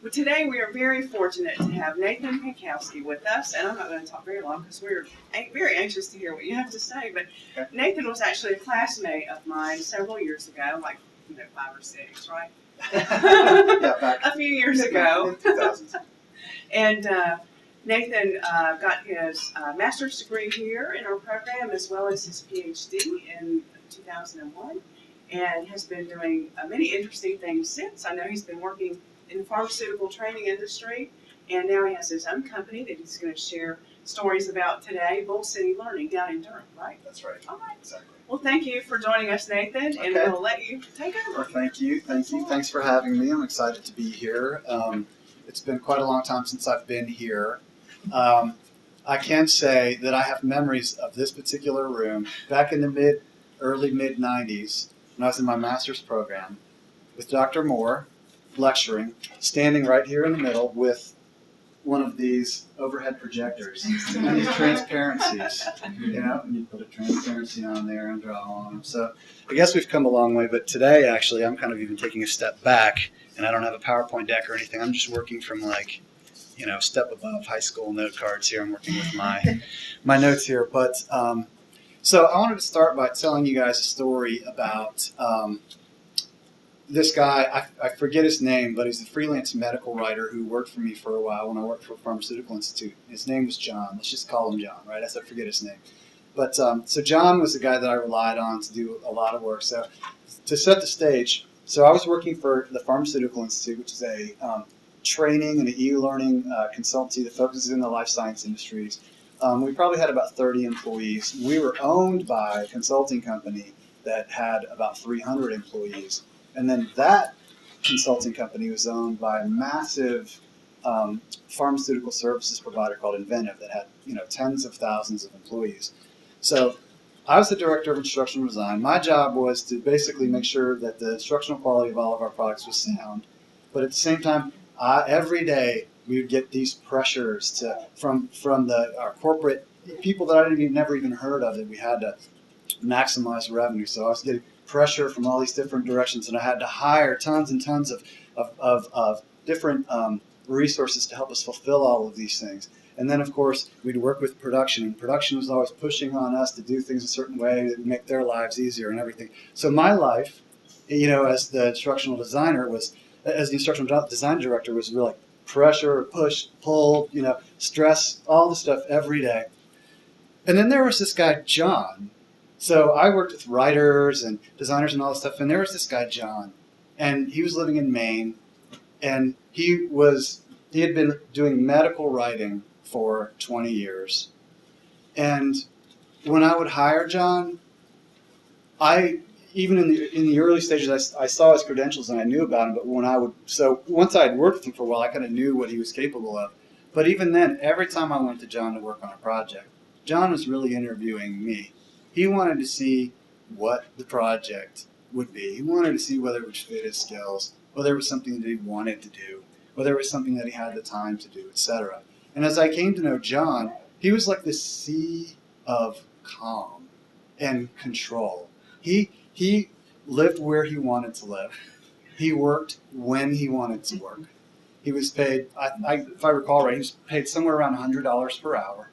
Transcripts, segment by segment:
Well, today we are very fortunate to have Nathan Pienkowski with us, and I'm not going to talk very long because we're very anxious to hear what you have to say. But Okay. Nathan was actually a classmate of mine several years ago, like 5 or 6, right? Yeah, back A few years in ago. 2000s. And Nathan got his master's degree here in our program as well as his PhD in 2001 and has been doing many interesting things since. I know he's been working in the pharmaceutical training industry, and now he has his own company that he's going to share stories about today, Bull City Learning down in Durham, right? That's right. All right. Exactly. Well, thank you for joining us, Nathan, and Okay. we'll let you take over. Well, thank you. Thanks for having me. I'm excited to be here. It's been quite a long time since I've been here. I can say that I have memories of this particular room back in the early mid 90s when I was in my master's program with Dr. Moore lecturing, standing right here in the middle with one of these overhead projectors and these transparencies, and you put a transparency on there and draw on them. So I guess we've come a long way, but today actually I'm kind of even taking a step back, and I don't have a PowerPoint deck or anything. I'm just working from a step above high school note cards here. I'm working with my notes here. But so I wanted to start by telling you guys a story about this guy. I forget his name, but he's a freelance medical writer who worked for me for a while when I worked for Pharmaceutical Institute. His name was John. Let's just call him John, right? I forget his name. But so John was the guy that I relied on to do a lot of work. So to set the stage, so I was working for the Pharmaceutical Institute, which is a training and an e-learning consultancy that focuses in the life science industries. We probably had about 30 employees. We were owned by a consulting company that had about 300 employees. And then that consulting company was owned by a massive pharmaceutical services provider called Inventive that had tens of thousands of employees. So I was the director of instructional design. My job was to basically make sure that the instructional quality of all of our products was sound. But at the same time, every day we would get these pressures from our corporate people that I never even heard of, that we had to maximize revenue. So I was getting pressure from all these different directions, and I had to hire tons and tons of different resources to help us fulfill all of these things. And then, of course, we'd work with production, and production was always pushing on us to do things a certain way that would make their lives easier and everything. So my life, as the instructional designer as the instructional design director, was really pressure, push, pull, stress, all the stuff every day. And then there was this guy, John. So I worked with writers and designers and all this stuff, and there was this guy, John, and he was living in Maine, and he had been doing medical writing for 20 years. And when I would hire John, even in the early stages, I saw his credentials and I knew about him. But once I had worked with him for a while, I kind of knew what he was capable of. But even then, every time I went to John to work on a project, John was really interviewing me. He wanted to see what the project would be. He wanted to see whether it would fit his skills, whether it was something that he wanted to do, whether it was something that he had the time to do, etc. And as I came to know John, he was like this sea of calm and control. He lived where he wanted to live. He worked when he wanted to work. He was paid, if I recall right, he was paid somewhere around $100 per hour.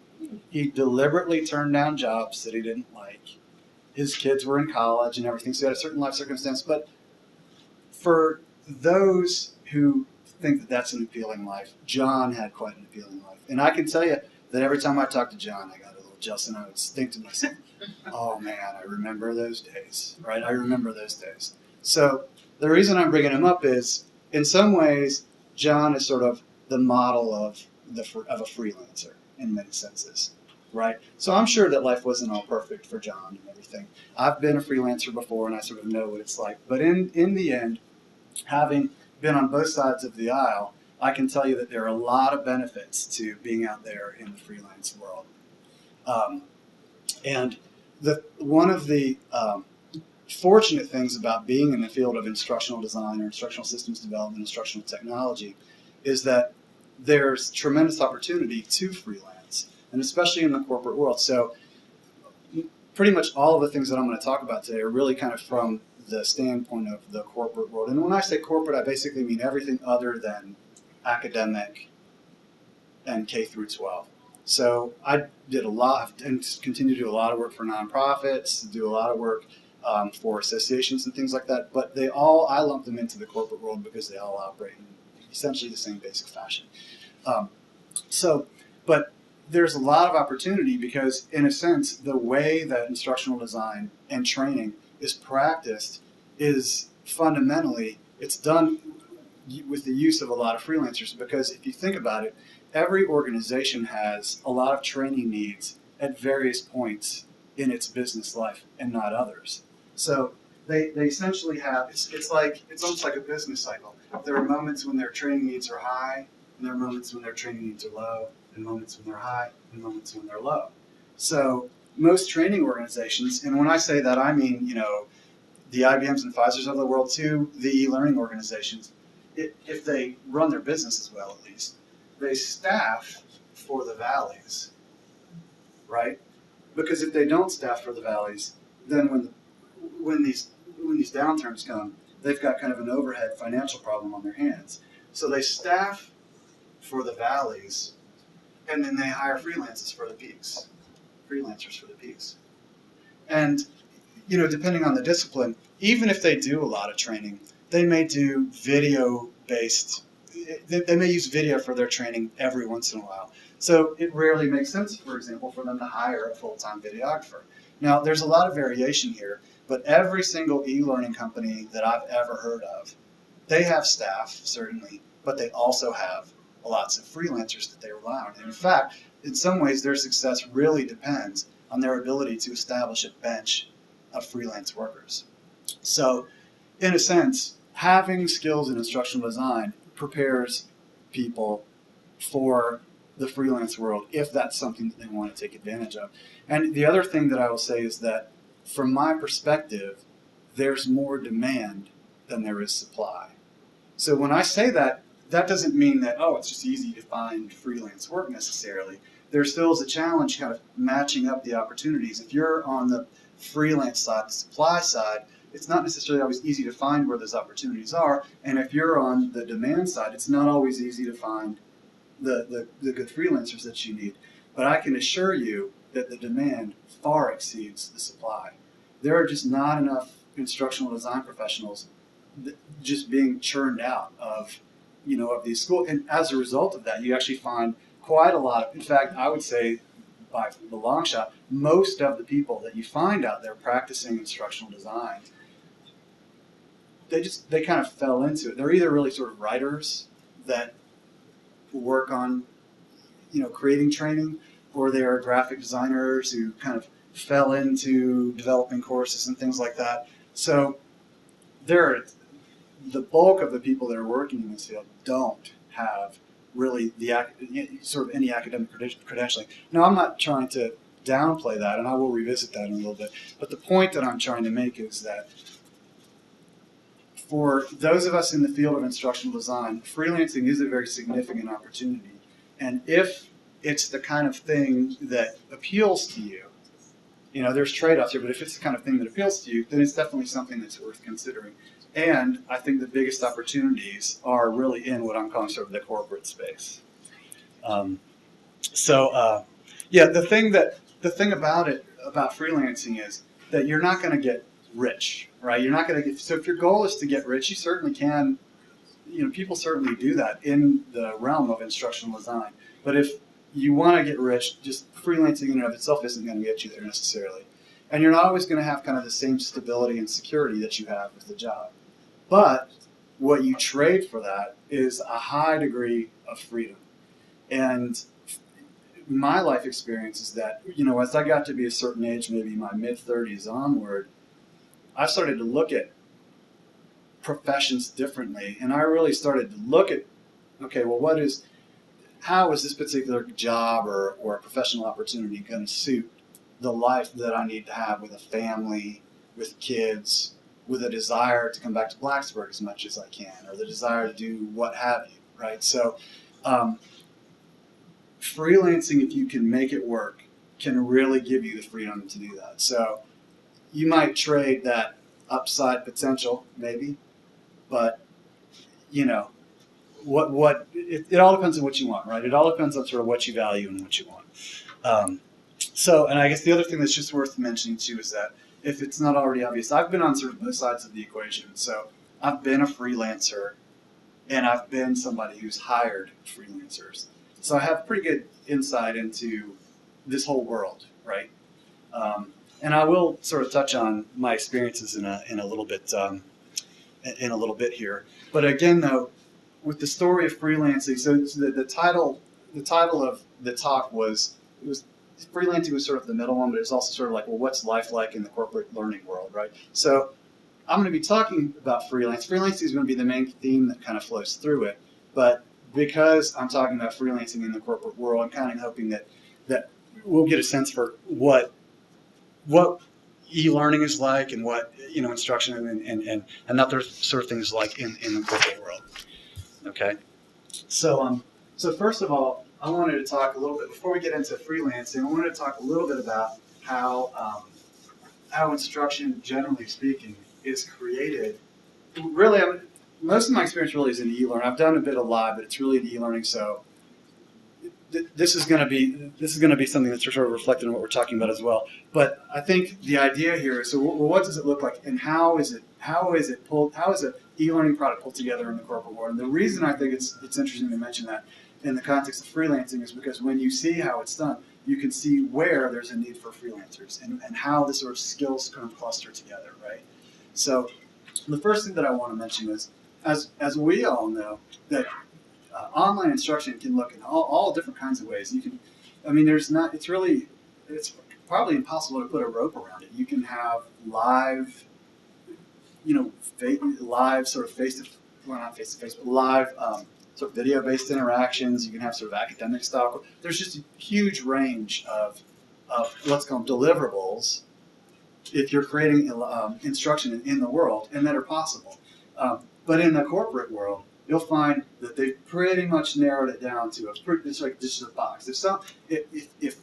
He deliberately turned down jobs that he didn't like. His kids were in college and everything, so he had a certain life circumstance. But for those who think that that's an appealing life, John had quite an appealing life. And I can tell you that every time I talked to John, I got a little jealous, and I would think to myself, oh man, I remember those days, right? I remember those days. So the reason I'm bringing him up is, in some ways, John is sort of the model of a freelancer in many senses, right? So I'm sure that life wasn't all perfect for John and everything. I've been a freelancer before, and I sort of know what it's like. But in the end, having been on both sides of the aisle, I can tell you that there are a lot of benefits to being out there in the freelance world. And one of the fortunate things about being in the field of instructional design or instructional systems development, instructional technology, is that there's tremendous opportunity to freelance, and especially in the corporate world. So pretty much all of the things that I'm going to talk about today are really kind of from the standpoint of the corporate world. And when I say corporate, I basically mean everything other than academic, and K through 12. So I did a lot and continue to do a lot of work for nonprofits, do a lot of work for associations and things like that. But I lump them into the corporate world because they all operate in essentially the same basic fashion. But there's a lot of opportunity because, in a sense, the way that instructional design and training is practiced is fundamentally, it's done with the use of a lot of freelancers. Because if you think about it, every organization has a lot of training needs at various points in its business life and not others. So they essentially have, it's almost like a business cycle. There are moments when their training needs are high, and there are moments when their training needs are low, and moments when they're high, and moments when they're low. So most training organizations, and when I say that, I mean, the IBMs and Pfizers of the world too, the e-learning organizations, if they run their business as well, at least, they staff for the valleys, right? Because if they don't staff for the valleys, then when these downturns come, they've got kind of an overhead financial problem on their hands. So they staff for the valleys, and then they hire freelancers for the peaks. And depending on the discipline, even if they do a lot of training, they may do video-based. They may use video for their training every once in a while. So it rarely makes sense, for example, for them to hire a full-time videographer. Now, there's a lot of variation here, but every single e-learning company that I've ever heard of, they have staff, certainly, but they also have lots of freelancers that they rely on. And in fact, in some ways, their success really depends on their ability to establish a bench of freelance workers. So, in a sense, having skills in instructional design prepares people for the freelance world if that's something that they want to take advantage of. And the other thing that I will say is that, from my perspective, there's more demand than there is supply. So when I say that, that doesn't mean that, it's just easy to find freelance work necessarily. There still is a challenge kind of matching up the opportunities. If you're on the freelance side, the supply side, it's not necessarily always easy to find where those opportunities are. And if you're on the demand side, it's not always easy to find the good freelancers that you need. But I can assure you that the demand far exceeds the supply. There are just not enough instructional design professionals just being churned out of these schools. And as a result of that, you actually find quite a lot of, in fact, I would say by the long shot, most of the people that you find out there practicing instructional design, they kind of fell into it. They're either really sort of writers that work on, creating training, or they are graphic designers who kind of fell into developing courses and things like that. So the bulk of the people that are working in this field don't have really sort of any academic credentialing. Now, I'm not trying to downplay that, and I will revisit that in a little bit. But the point that I'm trying to make is that for those of us in the field of instructional design, freelancing is a very significant opportunity. And if it's the kind of thing that appeals to you, there's trade-offs here, but if it's the kind of thing that appeals to you, then it's definitely something that's worth considering. And I think the biggest opportunities are really in what I'm calling sort of the corporate space. The thing about freelancing is that you're not going to get rich, right? You're not going to get, so if your goal is to get rich, you certainly can, people certainly do that in the realm of instructional design. But if you want to get rich, just freelancing in and of itself isn't going to get you there necessarily. And you're not always going to have kind of the same stability and security that you have with the job. But what you trade for that is a high degree of freedom. And my life experience is that, as I got to be a certain age, maybe my mid-30s onward, I started to look at professions differently. And I really started to look at, okay, well, how is this particular job or professional opportunity going to suit the life that I need to have with a family, with kids, with a desire to come back to Blacksburg as much as I can, or the desire to do what have you, right? So freelancing, if you can make it work, can really give you the freedom to do that. So you might trade that upside potential, maybe, but, it all depends on what you want, right? It all depends on sort of what you value and what you want. And I guess the other thing that's just worth mentioning too is that if it's not already obvious, I've been on sort of both sides of the equation. So I've been a freelancer and I've been somebody who's hired freelancers. So I have pretty good insight into this whole world, right? And I will sort of touch on my experiences in a little bit here. But again, though, with the story of freelancing, so the title of the talk was freelancing was sort of the middle one, but it's also sort of like, well, what's life like in the corporate learning world, right? So I'm going to be talking about freelance. Freelancing is going to be the main theme that kind of flows through it. But because I'm talking about freelancing in the corporate world, I'm kind of hoping that we'll get a sense for what e-learning is like and what instruction and other sort of things like in the corporate world. Okay, so first of all, I wanted to talk a little bit before we get into freelancing. I wanted to talk a little bit about how instruction, generally speaking, is created. Really, most of my experience really is in e-learning. I've done a bit of live, but it's really in e-learning. So this is going to be something that's sort of reflected in what we're talking about as well. But I think the idea here is, so what does it look like, and how is an e-learning product pulled together in the corporate world? And the reason I think it's interesting to mention that in the context of freelancing is because when you see how it's done, you can see where there's a need for freelancers and how the sort of skills kind of cluster together, right? So the first thing that I want to mention is, as we all know, that online instruction can look in all different kinds of ways. It's probably impossible to put a rope around it. You can have live, live sort of not face-to-face, but live sort of video-based interactions. You can have sort of academic style. There's just a huge range of let's call them deliverables if you're creating instruction in the world, and that are possible. But in the corporate world, you'll find that they've pretty much narrowed it down to it's like just a box. If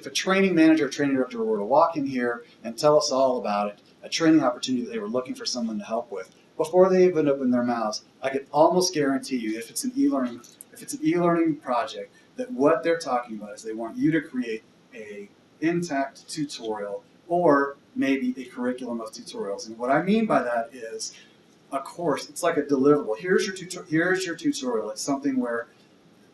a training manager or training director were to walk in here and tell us all about it, a training opportunity that they were looking for someone to help with, before they even open their mouths, I could almost guarantee you, if it's an e-learning project, that what they're talking about is they want you to create a intact tutorial or maybe a curriculum of tutorials. And what I mean by that is a course. It's like a deliverable. Here's your tutorial. It's something where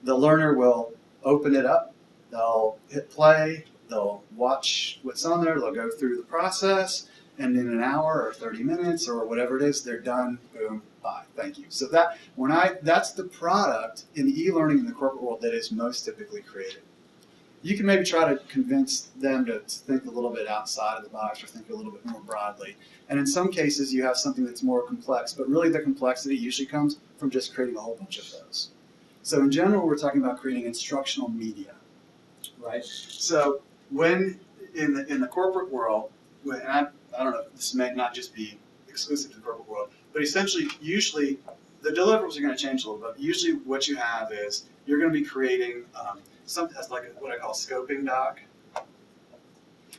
the learner will open it up, they'll hit play, they'll watch what's on there, they'll go through the process, and in an hour or 30 minutes or whatever it is, they're done, boom, bye, thank you. So that's the product in e-learning in the corporate world that is most typically created. You can maybe try to convince them to think a little bit outside of the box or think a little bit more broadly. And in some cases, you have something that's more complex, but really the complexity usually comes from just creating a whole bunch of those. So in general, we're talking about creating instructional media, right? So when in the corporate world, and I don't know, this may not just be exclusive to the corporate world, but essentially, usually, the deliverables are going to change a little bit. Usually what you have is you're going to be creating something that's like what I call a scoping doc,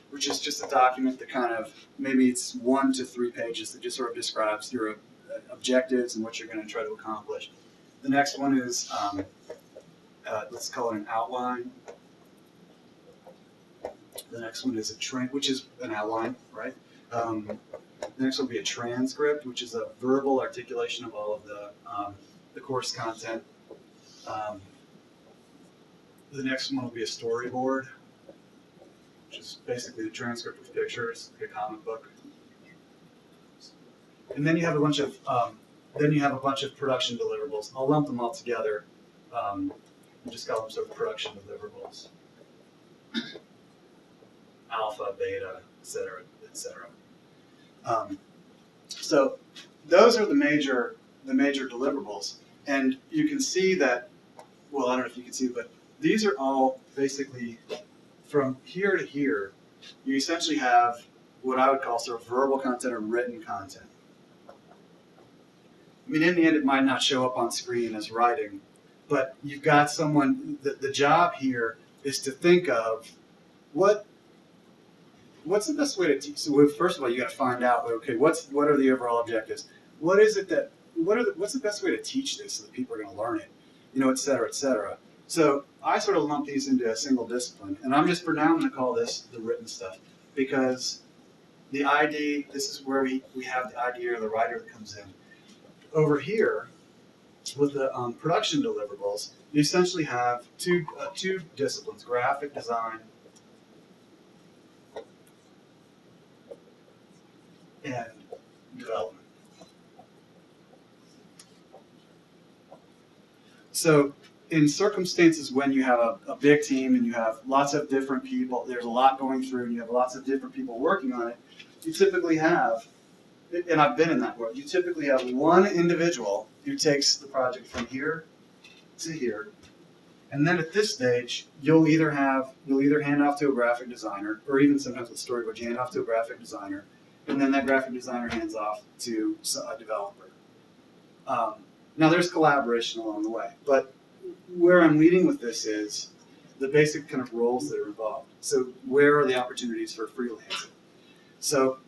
which is just a document that kind of, maybe it's 1 to 3 pages that just sort of describes your objectives and what you're going to try to accomplish. The next one is, let's call it an outline. The next one is which is an outline, right? The next one will be a transcript, which is a verbal articulation of all of the course content. The next one will be a storyboard, which is basically the transcript with pictures, like a comic book. And then you have a bunch of production deliverables. I'll lump them all together and just call them sort of production deliverables. Alpha, beta, et cetera, et cetera. So those are the major deliverables, and you can see that. Well, I don't know if you can see, but these are all basically from here to here. You essentially have what I would call sort of verbal content or written content. I mean, in the end, it might not show up on screen as writing, but you've got someone. The job here is to think of what's the best way to teach? So first of all, you got to find out, okay, what are the overall objectives? What is it that what's the best way to teach this so that people are going to learn it, et cetera, et cetera. So I sort of lump these into a single discipline, and for now I'm going to call this the written stuff, because the ID, this is where we have the ID or the writer that comes in. Over here, with the production deliverables, you essentially have two disciplines, graphic design and development. So in circumstances when you have a big team and you have lots of different people, there's a lot going through and you have lots of different people working on it, you typically have, and I've been in that world, you typically have one individual who takes the project from here to here, and then at this stage, you'll either hand off to a graphic designer, or even sometimes with storyboard, you hand off to a graphic designer, and then that graphic designer hands off to a developer. Now there's collaboration along the way, but where I'm leading with this is the basic kind of roles that are involved. So where are the opportunities for freelancing? So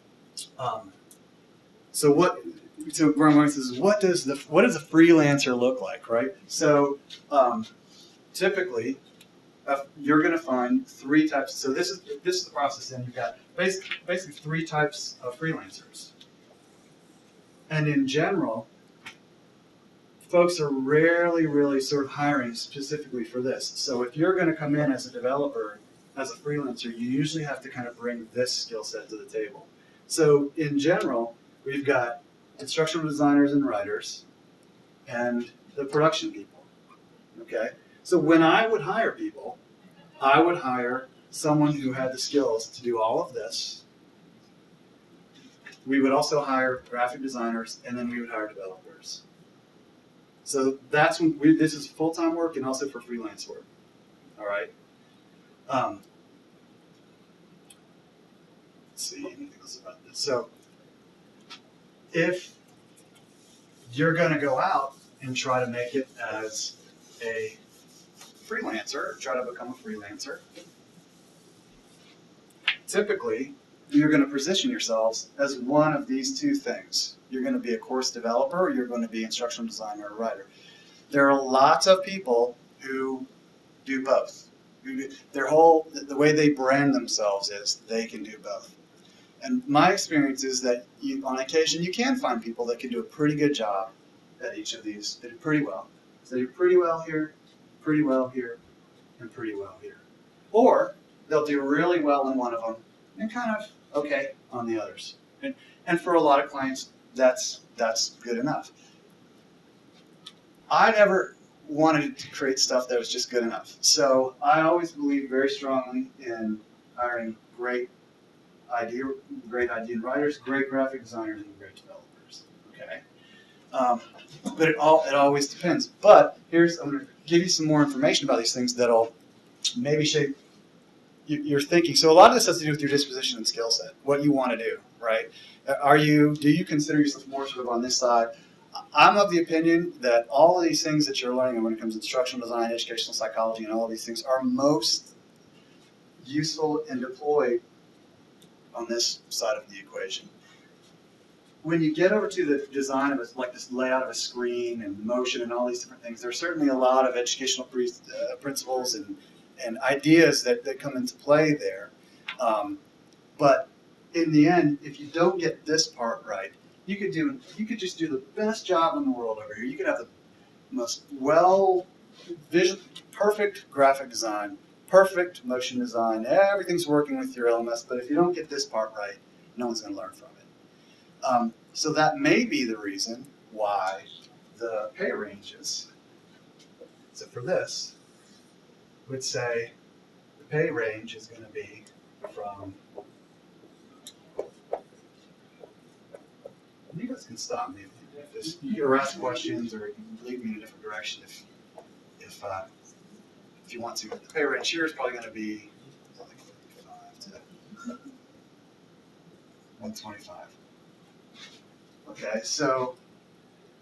where I'm going is what does a freelancer look like, right? So typically you're going to find three types. So this is the process, and you've got basically three types of freelancers. And in general, folks are rarely really sort of hiring specifically for this. So if you're going to come in as a developer, as a freelancer, you usually have to kind of bring this skill set to the table. So in general, we've got instructional designers and writers and the production people, okay? So when I would hire people, I would hire someone who had the skills to do all of this. We would also hire graphic designers, and then we would hire developers. So that's when this is full-time work and also for freelance work, all right? Let's see, anything else about this? So if you're going to go out and try to make it as a freelancer, or try to become a freelancer, typically you're going to position yourselves as one of these two things. You're going to be a course developer, or you're going to be instructional designer or writer. There are lots of people who do both. The way they brand themselves is they can do both. And my experience is that on occasion you can find people that can do a pretty good job at each of these. They do pretty well. So they do pretty well here, pretty well here, and pretty well here. Or they'll do really well in one of them and kind of okay on the others. And for a lot of clients, that's good enough. I never wanted to create stuff that was just good enough. So I always believe very strongly in hiring great idea writers, great graphic designers, and great developers. Okay, but it always depends. But I'm going to give you some more information about these things that'll maybe shape your thinking. So a lot of this has to do with your disposition and skill set, what you want to do, right? Do you consider yourself more sort of on this side? I'm of the opinion that all of these things that you're learning when it comes to instructional design, educational psychology, and all of these things are most useful and deployed on this side of the equation. When you get over to the design of like this layout of a screen and motion and all these different things, there's certainly a lot of educational principles and ideas that come into play there. But in the end, if you don't get this part right, you could just do the best job in the world over here. You could have the most perfect graphic design, perfect motion design, everything's working with your LMS, but if you don't get this part right, no one's going to learn from it. So that may be the reason why the pay ranges, so for this, would say the pay range is going to be from, you guys can stop me if you ask questions or lead me in a different direction if you want to. The pay range here is probably going to be like 55 to 125. Okay, so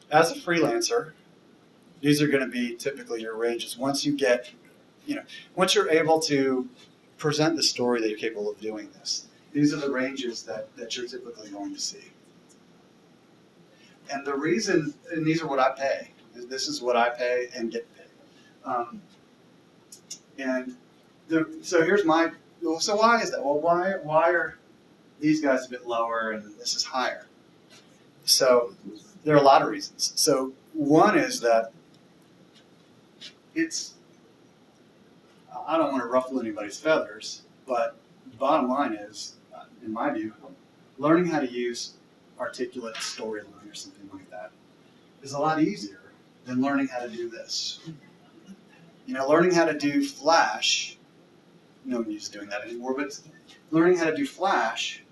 as a freelancer, these are going to be typically your ranges. Once you're able to present the story that you're capable of doing this, these are the ranges that you're typically going to see. And the reason, and these are what I pay. This is what I pay and get paid. So here's my, so why is that? Well, why are these guys a bit lower and this is higher? So there are a lot of reasons. So one is that I don't want to ruffle anybody's feathers, but the bottom line is, in my view, learning how to use articulate storyline or something like that is a lot easier than learning how to do this. Learning how to do Flash, no one is doing that anymore, but learning how to do Flash,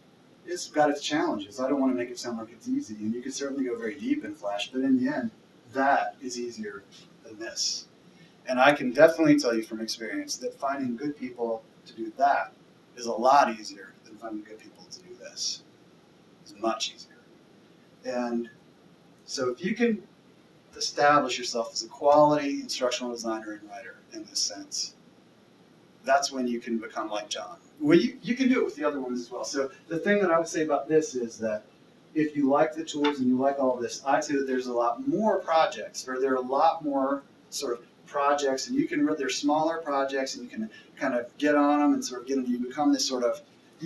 it's got its challenges. I don't want to make it sound like it's easy, and you can certainly go very deep in Flash, but in the end, that is easier than this. And I can definitely tell you from experience that finding good people to do that is a lot easier than finding good people to do this. It's much easier. And so if you can establish yourself as a quality instructional designer and writer in this sense, that's when you can become like John. Well, you can do it with the other ones as well. So the thing that I would say about this is that if you like the tools and you like all of this, I'd say that there's a lot more projects, or there are a lot more sort of projects, and they're smaller projects, and you can kind of get on them and sort of get them. You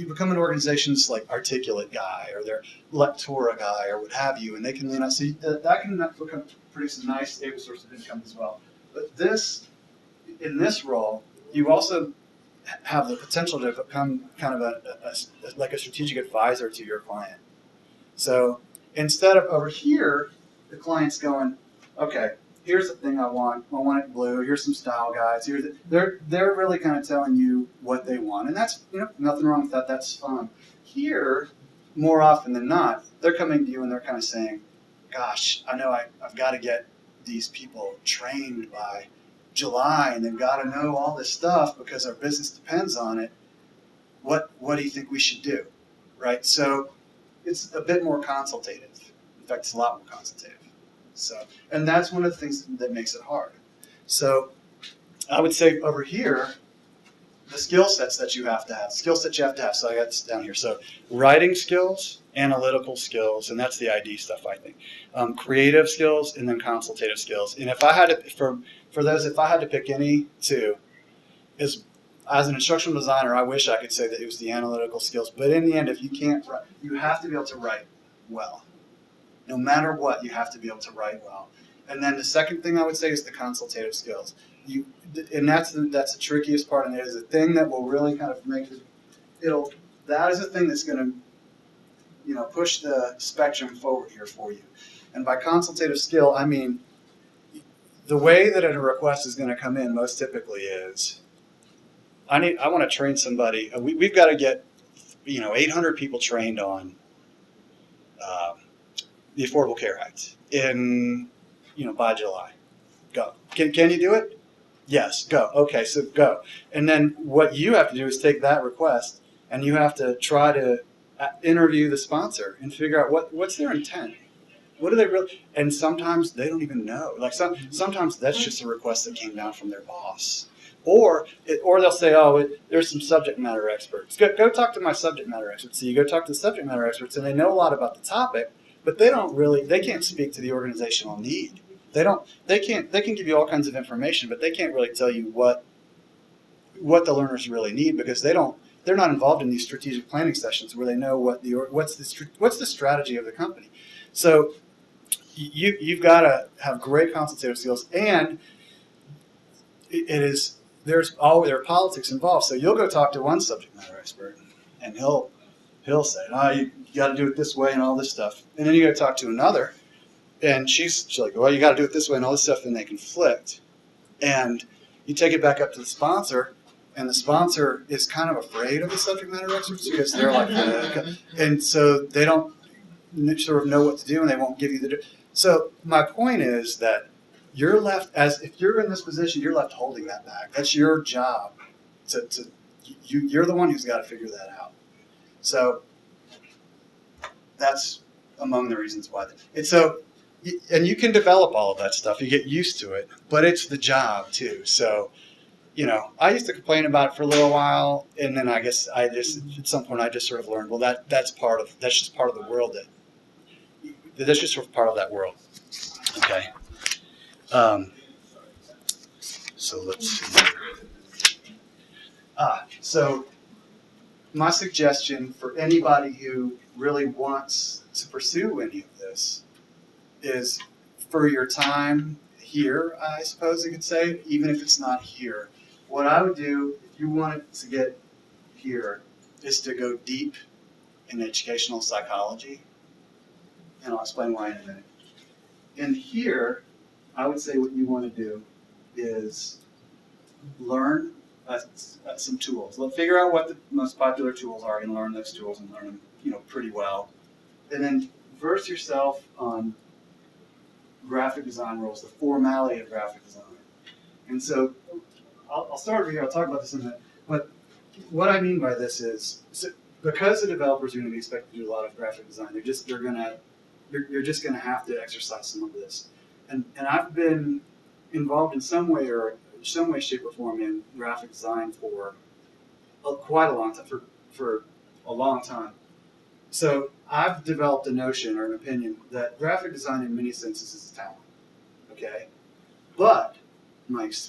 become an organization's like articulate guy or their lectora guy or what have you, and they can see that can produce a nice stable source of income as well. But in this role, you also have the potential to become kind of like a strategic advisor to your client. So instead of over here, the client's going, okay, here's the thing I want it blue, here's some style guides, they're really kind of telling you what they want. And that's, nothing wrong with that, that's fine. Here, more often than not, they're coming to you and they're kind of saying, gosh, I know I've got to get these people trained by July, and they've got to know all this stuff because our business depends on it. What do you think we should do? Right? So it's a bit more consultative. In fact, it's a lot more consultative. So, and that's one of the things that makes it hard. So I would say over here, the skill sets that you have to have. So I got this down here. So writing skills, analytical skills, and that's the ID stuff, I think. Creative skills, and then consultative skills. And if I had to, if I had to pick any two, as an instructional designer, I wish I could say that it was the analytical skills. But in the end, if you can't write, you have to be able to write well. No matter what, you have to be able to write well. And then the second thing I would say is the consultative skills. And that's the trickiest part, and it is the thing that will really kind of make that is the thing that's going to push the spectrum forward here for you. And by consultative skill, I mean the way that a request is going to come in most typically is I want to train somebody. We've got to get 800 people trained on the Affordable Care Act by July. Go. Can you do it? Yes. Go. Okay. So go. And then what you have to do is take that request and you have to try to interview the sponsor and figure out what's their intent. What do they really? And sometimes they don't even know. Like sometimes that's just a request that came down from their boss. Or they'll say, there's some subject matter experts. Go talk to my subject matter experts. So you go talk to the subject matter experts, and they know a lot about the topic, but they can't speak to the organizational need. They can give you all kinds of information, but they can't really tell you what the learners really need because they're not involved in these strategic planning sessions where they know what's the strategy of the company. So you've got to have great consultative skills, and there are politics involved. So you'll go talk to one subject matter expert, and he'll say, you got to do it this way and all this stuff. And then you go talk to another, and she's like, well, you got to do it this way and all this stuff, and they conflict. And you take it back up to the sponsor, and the sponsor is kind of afraid of the subject matter experts because they're like, and so they don't sort of know what to do, and they won't give you So my point is that you're left if you're in this position, you're left holding that back. That's your job. You're the one who's got to figure that out. So that's among the reasons why. And you can develop all of that stuff. You get used to it, but it's the job too. So, I used to complain about it for a little while, and then I guess at some point I just sort of learned, well, that's just part of the world that's just sort of part of that world. Okay. So let's see here. So my suggestion for anybody who really wants to pursue any of this is, for your time here, I suppose you could say, even if it's not here, what I would do if you wanted to get here is to go deep in educational psychology, and I'll explain why in a minute. And here, I would say what you want to do is learn some tools. Figure out what the most popular tools are and learn those tools and learn them, pretty well. And then verse yourself on graphic design rules, the formality of graphic design. And so I'll start over here. I'll talk about this in a minute. But what I mean by this is, because the developers are going to be expected to do a lot of graphic design, you're just going to have to exercise some of this. And I've been involved in some way, shape, or form in graphic design for quite a long time, for a long time. So I've developed a notion or an opinion that graphic design in many senses is a talent, okay? But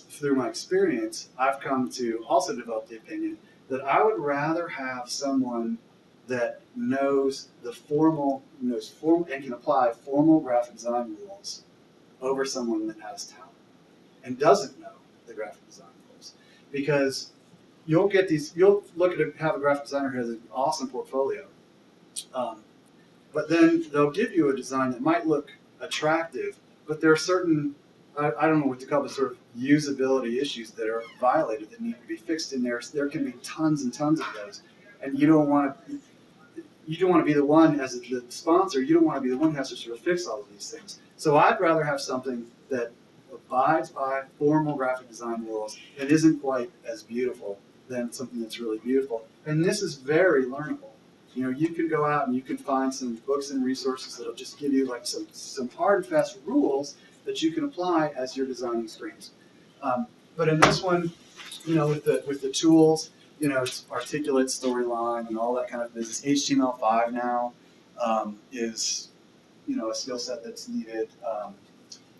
through my experience, I've come to also develop the opinion that I would rather have someone that knows and can apply formal graphic design rules over someone that has talent and doesn't know the graphic design rules. Because you'll have a graphic designer who has an awesome portfolio, but then they'll give you a design that might look attractive, but there are certain, I don't know what to call it, sort of usability issues that are violated that need to be fixed in there. There can be tons and tons of those, and you don't want to be the one, as the sponsor, you don't want to be the one who has to sort of fix all of these things. So I'd rather have something that abides by formal graphic design rules and isn't quite as beautiful than something that's really beautiful. And this is very learnable. You can go out and you can find some books and resources that'll just give you like some hard and fast rules that you can apply as you're designing screens. But in this one, with the tools, it's articulate storyline and all that kind of business. HTML5 now is a skill set that's needed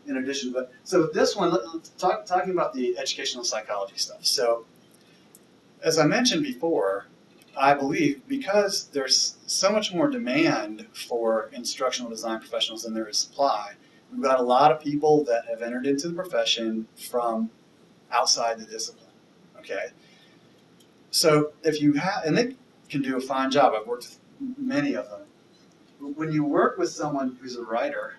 in addition. But so this one, talking about the educational psychology stuff. So as I mentioned before, I believe because there's so much more demand for instructional design professionals than there is supply, we've got a lot of people that have entered into the profession from outside the discipline, okay? So if you have, and they can do a fine job, I've worked with many of them. When you work with someone who's a writer,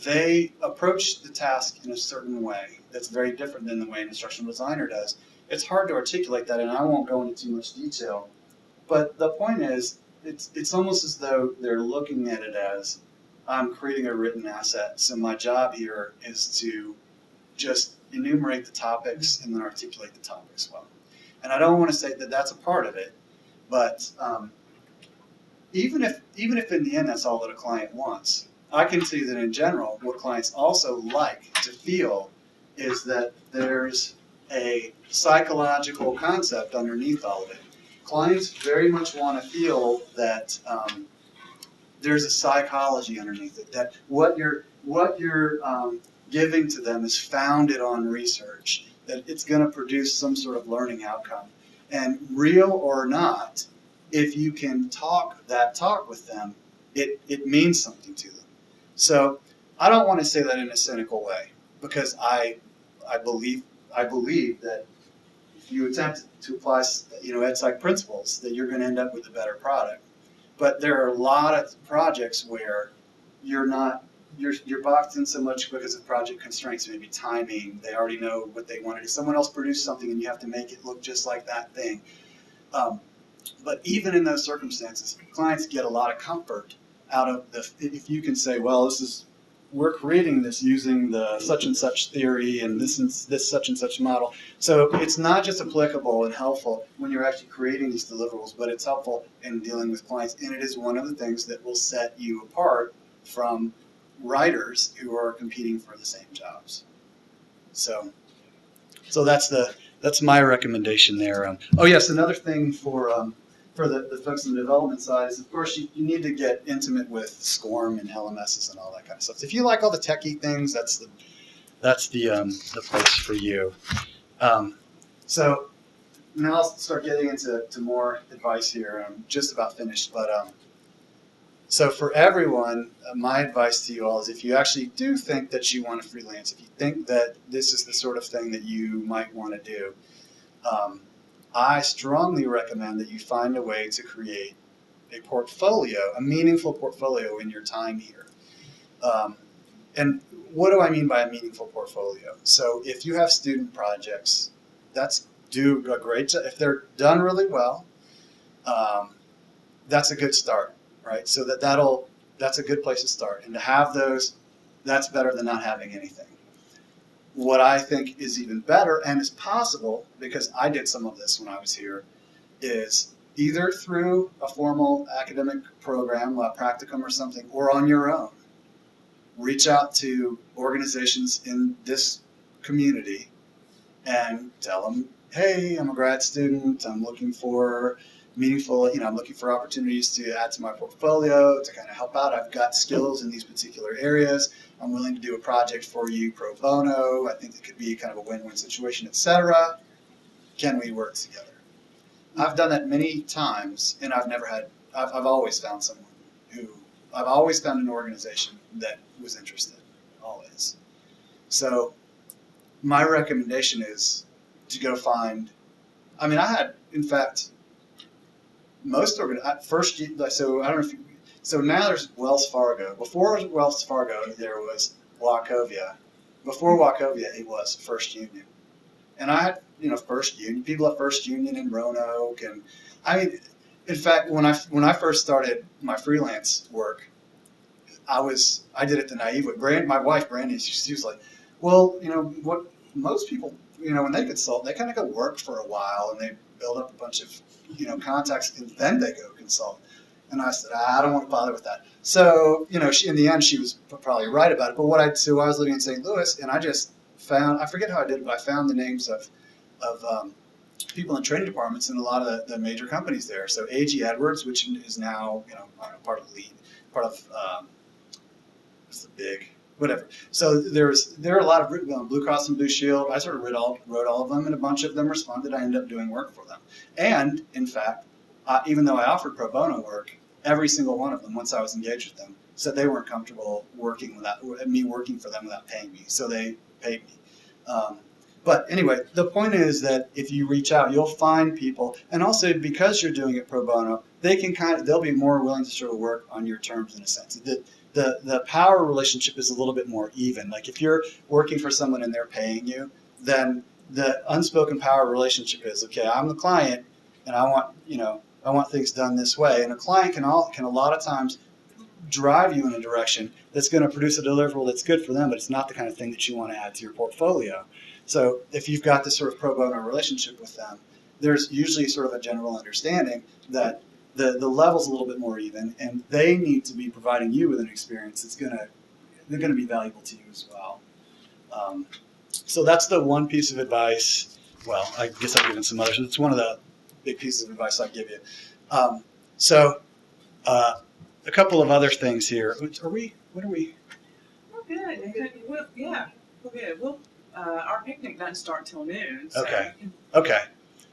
they approach the task in a certain way that's very different than the way an instructional designer does. It's hard to articulate that, and I won't go into too much detail. But the point is, it's almost as though they're looking at it as, I'm creating a written asset, so my job here is to just enumerate the topics and then articulate the topics well. And I don't want to say that that's a part of it, but even if in the end that's all that a client wants, I can see that in general, what clients also like to feel is that there's a psychological concept underneath all of it. Clients very much want to feel that there's a psychology underneath it, that what you're giving to them is founded on research, that it's going to produce some sort of learning outcome. And real or not, if you can talk that talk with them, it means something to them. So I don't want to say that in a cynical way, because I believe that if you attempt to apply ed-psych principles, that you're going to end up with a better product. But there are a lot of projects where you're boxed in so much because of project constraints, maybe timing. They already know what they want to do. Someone else produced something and you have to make it look just like that thing. But even in those circumstances, clients get a lot of comfort out of if you can say, well, we're creating this using the such and such theory and this such and such model. So it's not just applicable and helpful when you're actually creating these deliverables, but it's helpful in dealing with clients. And it is one of the things that will set you apart from writers who are competing for the same jobs. So that's my recommendation there. Oh yes, another thing for for the folks on the development side is, of course, you need to get intimate with SCORM and LMSs and all that kind of stuff. So if you like all the techie things, that's the place for you. So now I'll start getting into more advice here. I'm just about finished, but so for everyone, my advice to you all is if you actually do think that you want to freelance, if you think that this is the sort of thing that you might want to do, I strongly recommend that you find a way to create a portfolio, a meaningful portfolio in your time here. And what do I mean by a meaningful portfolio? So if you have student projects, do a great job. If they're done really well, that's a good start, right? So that's a good place to start. And to have those, that's better than not having anything. What I think is even better, and is possible, because I did some of this when I was here, is either through a formal academic program, a practicum or something, or on your own. Reach out to organizations in this community and tell them, hey, I'm a grad student, I'm looking for meaningful, I'm looking for opportunities to add to my portfolio, to kind of help out. I've got skills in these particular areas. I'm willing to do a project for you pro bono. I think it could be kind of a win-win situation, etc. Can we work together? I've done that many times, and I've always found someone I've always found an organization that was interested, always. So my recommendation is to go find, I had, in fact, most first, so I don't know if so now there's Wells Fargo. Before Wells Fargo, there was Wachovia. Before Wachovia, it was First Union. And I had, First Union, people at First Union in Roanoke. And in fact, when I first started my freelance work, I did it the naive way. My wife, Brandy, she was like, well, what most people, when they consult, they kind of go work for a while and they build up a bunch of, contacts and then they go consult. And I said, I don't want to bother with that. So, in the end, she was probably right about it. But so I was living in St. Louis, and I just found, I forget how I did it, but I found the names of people in training departments in a lot of the major companies there. So A.G. Edwards, which is now, part of Lead, part of, what's the big, whatever. So there are a lot of Blue Cross and Blue Shield. I sort of wrote all of them, and a bunch of them responded. I ended up doing work for them. And, in fact, even though I offered pro bono work, every single one of them, once I was engaged with them, said they weren't comfortable working for them without paying me. So they paid me. But anyway, the point is that if you reach out, you'll find people, and also because you're doing it pro bono, they'll be more willing to sort of work on your terms in a sense. The power relationship is a little bit more even. Like if you're working for someone and they're paying you, then the unspoken power relationship is, okay, I'm the client and I want things done this way. And a client can a lot of times drive you in a direction that's going to produce a deliverable that's good for them, but it's not the kind of thing that you want to add to your portfolio. So if you've got this sort of pro bono relationship with them, there's usually sort of a general understanding that the level's a little bit more even, and they need to be providing you with an experience that's they're going to be valuable to you as well. So that's the one piece of advice. Well, I guess I've given some others. It's one of the big pieces of advice I give you. A couple of other things here. What are we? We're good. We're good. Our picnic doesn't start till noon. So. Okay.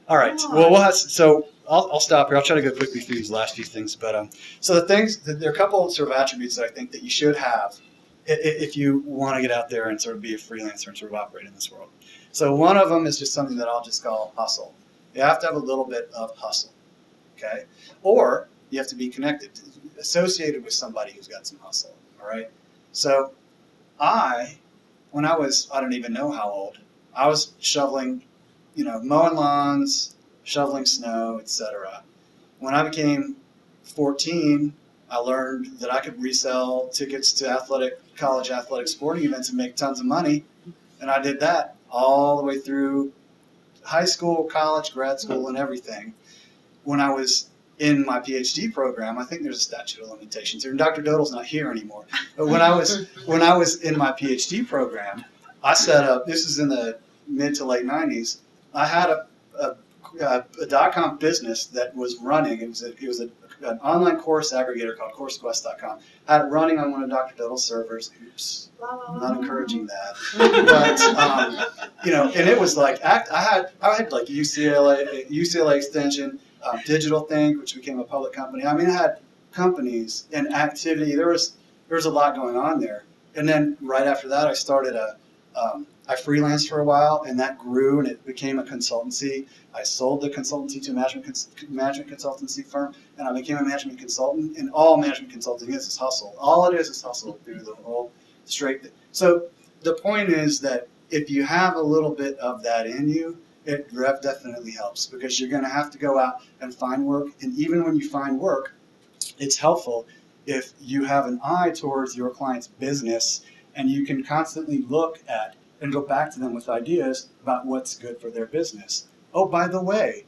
All right. Well, so I'll stop here. I'll try to go quickly through these last few things. But so there are a couple of sort of attributes that I think that you should have if you want to get out there and sort of be a freelancer and sort of operate in this world. So one of them is just something that I'll just call hustle. You have to have a little bit of hustle, okay? Or you have to be connected, associated with somebody who's got some hustle, all right? So when I was, I don't even know how old, I was shoveling, mowing lawns, shoveling snow, etc. When I became 14, I learned that I could resell tickets to college athletic sporting events and make tons of money. And I did that all the way through high school, college, grad school, and everything. When I was in my PhD program, I think there's a statute of limitations here, and Dr. Dodal's not here anymore. But when I was in my PhD program, I set up, this is in the mid to late 90s, I had a a .com business that was running. It was an online course aggregator called CourseQuest.com. Had it running on one of Dr. Duddle's servers. Oops, I'm not encouraging that. But and it was like I had like UCLA Extension, Digital Think, which became a public company. I mean, I had companies and activity. There was a lot going on there. And then right after that, I started I freelanced for a while, and that grew, and it became a consultancy. I sold the consultancy to a management consultancy firm, and I became a management consultant. And all management consulting is hustle. All it is hustle through the whole straight thing. So the point is that if you have a little bit of that in you, it definitely helps, because you're going to have to go out and find work. And even when you find work, it's helpful if you have an eye towards your client's business, and you can constantly look at and go back to them with ideas about what's good for their business. Oh, by the way,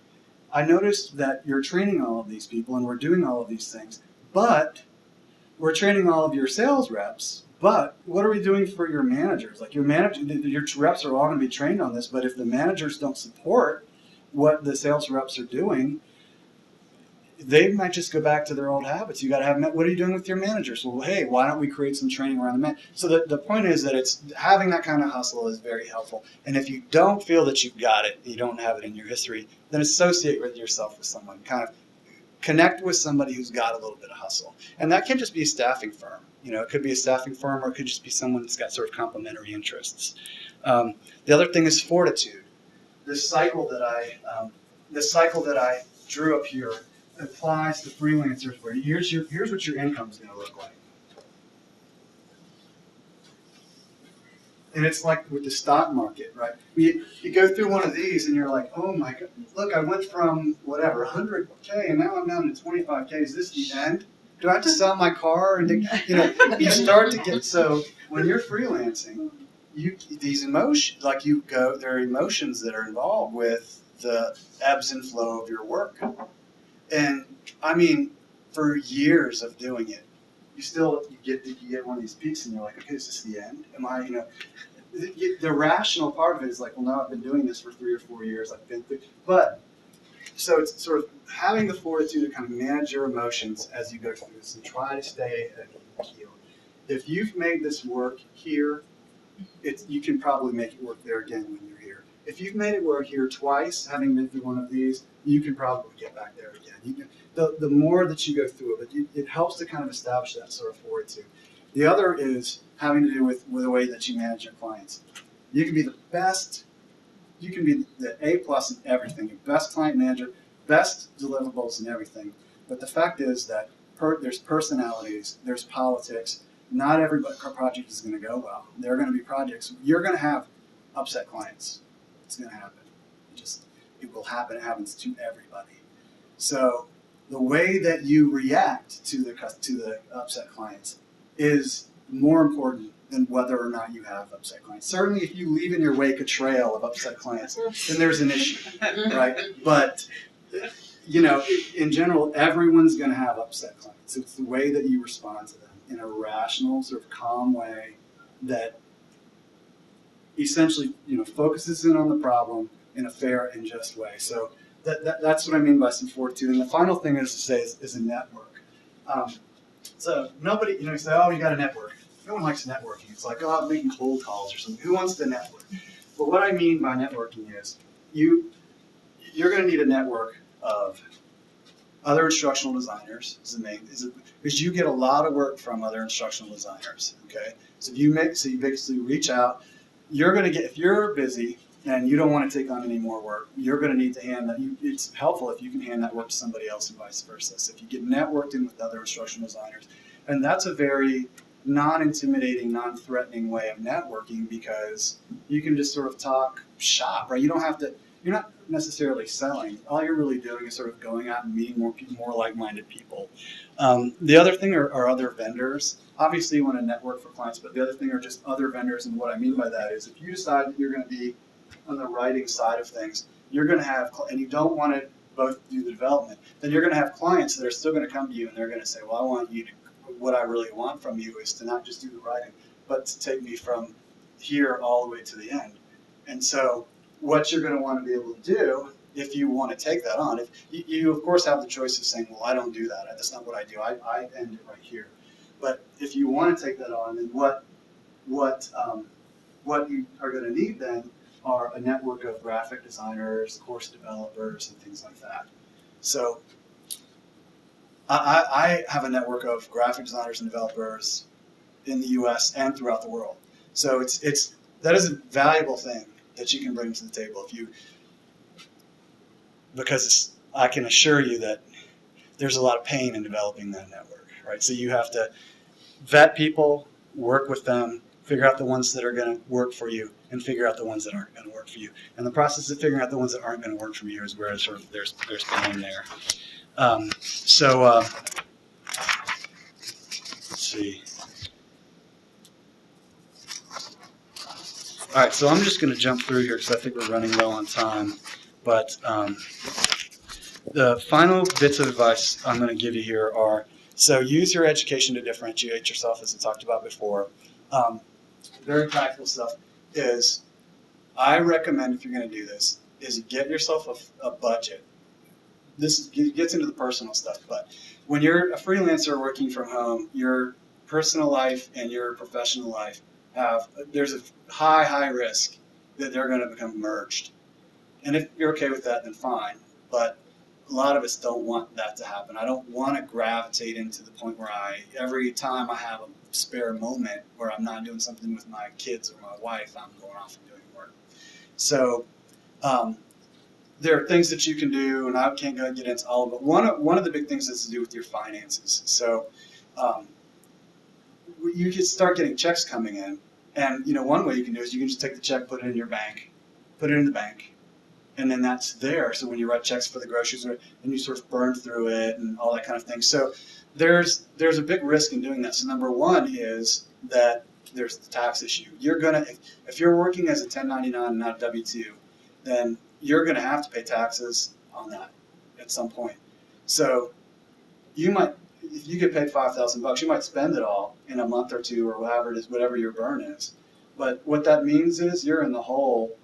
I noticed that you're training all of these people and we're doing all of these things, but we're training all of your sales reps, but what are we doing for your managers? Like your reps are all going to be trained on this, but if the managers don't support what the sales reps are doing, they might just go back to their old habits. You got to have, what are you doing with your managers? Well, hey, why don't we create some training around the man? So the point is that it's having that kind of hustle is very helpful. And if you don't feel that you've got it, you don't have it in your history, then associate with yourself with someone. Kind of connect with somebody who's got a little bit of hustle. And that can just be a staffing firm. It could be a staffing firm, or it could just be someone that's got sort of complementary interests. The other thing is fortitude. This cycle that I drew up here applies to freelancers. Where here's what your income is going to look like, and it's like with the stock market, right? You go through one of these, and you're like, oh my god, look, I went from whatever 100K, and now I'm down to 25K. Is this the end? Do I have to sell my car? And you start to get, so when you're freelancing, these emotions, there are emotions that are involved with the ebbs and flow of your work. And I mean, for years of doing it, you get one of these peaks, and you're like, okay, is this the end? Am I, the rational part of it is like, well, no, I've been doing this for 3 or 4 years. I've been through, but so it's sort of having the fortitude to kind of manage your emotions as you go through this and try to stay at the keel. If you've made this work here, you can probably make it work there again when you're here. If you've made it work here twice, having been through one of these, you can probably get back there again. The more that you go through it, it helps to kind of establish that sort of fortitude. The other is having to do with the way that you manage your clients. You can be the best, you can be the A+ in everything, your best client manager, best deliverables and everything. But the fact is that there's personalities, there's politics. Not every project is going to go well. There are going to be projects. You're going to have upset clients. It's going to happen. It will happen. It happens to everybody. So the way that you react to the upset clients is more important than whether or not you have upset clients. Certainly, if you leave in your wake a trail of upset clients, then there's an issue, right? But in general, everyone's going to have upset clients. It's the way that you respond to them in a rational, sort of calm way that essentially, focuses in on the problem in a fair and just way. So that's what I mean by some fortitude. And the final thing is to say is a network. So nobody, you say, oh, you got a network. No one likes networking. It's like, oh, I'm making cold calls or something. Who wants to network? But what I mean by networking is you're going to need a network of other instructional designers, because you get a lot of work from other instructional designers. Okay, so you basically reach out. You're going to get, if you're busy and you don't want to take on any more work, you're going to need to hand that. It's helpful if you can hand that work to somebody else and vice versa. So if you get networked in with other instructional designers, and that's a very non-intimidating, non-threatening way of networking, because you can just sort of talk shop, right? You don't have to. You're not necessarily selling. All you're really doing is sort of going out and meeting more like-minded people. The other thing are other vendors. Obviously, you want to network for clients, but the other thing are just other vendors. And what I mean by that is, if you decide that you're going to be on the writing side of things, you're going to have, and you don't want to both do the development, then you're going to have clients that are still going to come to you, and they're going to say, well, I want you to, what I really want from you is to not just do the writing, but to take me from here all the way to the end. And so what you're going to want to be able to do if you want to take that on. If you of course have the choice of saying, well, I don't do that. That's not what I do. I end it right here. But if you want to take that on, then what you are going to need then are a network of graphic designers, course developers, and things like that. So I have a network of graphic designers and developers in the U.S. and throughout the world. So that is a valuable thing that you can bring to the table because I can assure you that there's a lot of pain in developing that network, right? So you have to vet people, work with them, figure out the ones that are going to work for you, and figure out the ones that aren't going to work for you. And the process of figuring out the ones that aren't going to work for you is where sort of there's pain there. Let's see. All right, so I'm just going to jump through here because I think we're running low on time. But the final bits of advice I'm going to give you here are, so use your education to differentiate yourself, as I talked about before. Very practical stuff is, I recommend, if you're going to do this, is get yourself a budget. This gets into the personal stuff, but when you're a freelancer working from home, your personal life and your professional life there's a high risk that they're going to become merged. And if you're okay with that, then fine. But a lot of us don't want that to happen. I don't want to gravitate into the point where every time I have a spare moment where I'm not doing something with my kids or my wife, I'm going off and doing work. So there are things that you can do, and I can't go get into all of it. One of the big things has to do with your finances. So you can start getting checks coming in, and one way you can do is you can just take the check, put it in your bank, put it in the bank, and then that's there. So when you write checks for the groceries, and you sort of burn through it and all that kind of thing. So there's a big risk in doing that. So number one is that there's the tax issue. If you're working as a 1099 and not a W-2, then you're going to have to pay taxes on that at some point. So you might, if you get paid $5,000, you might spend it all in a month or two or whatever it is, whatever your burn is. But what that means is you're in the hole.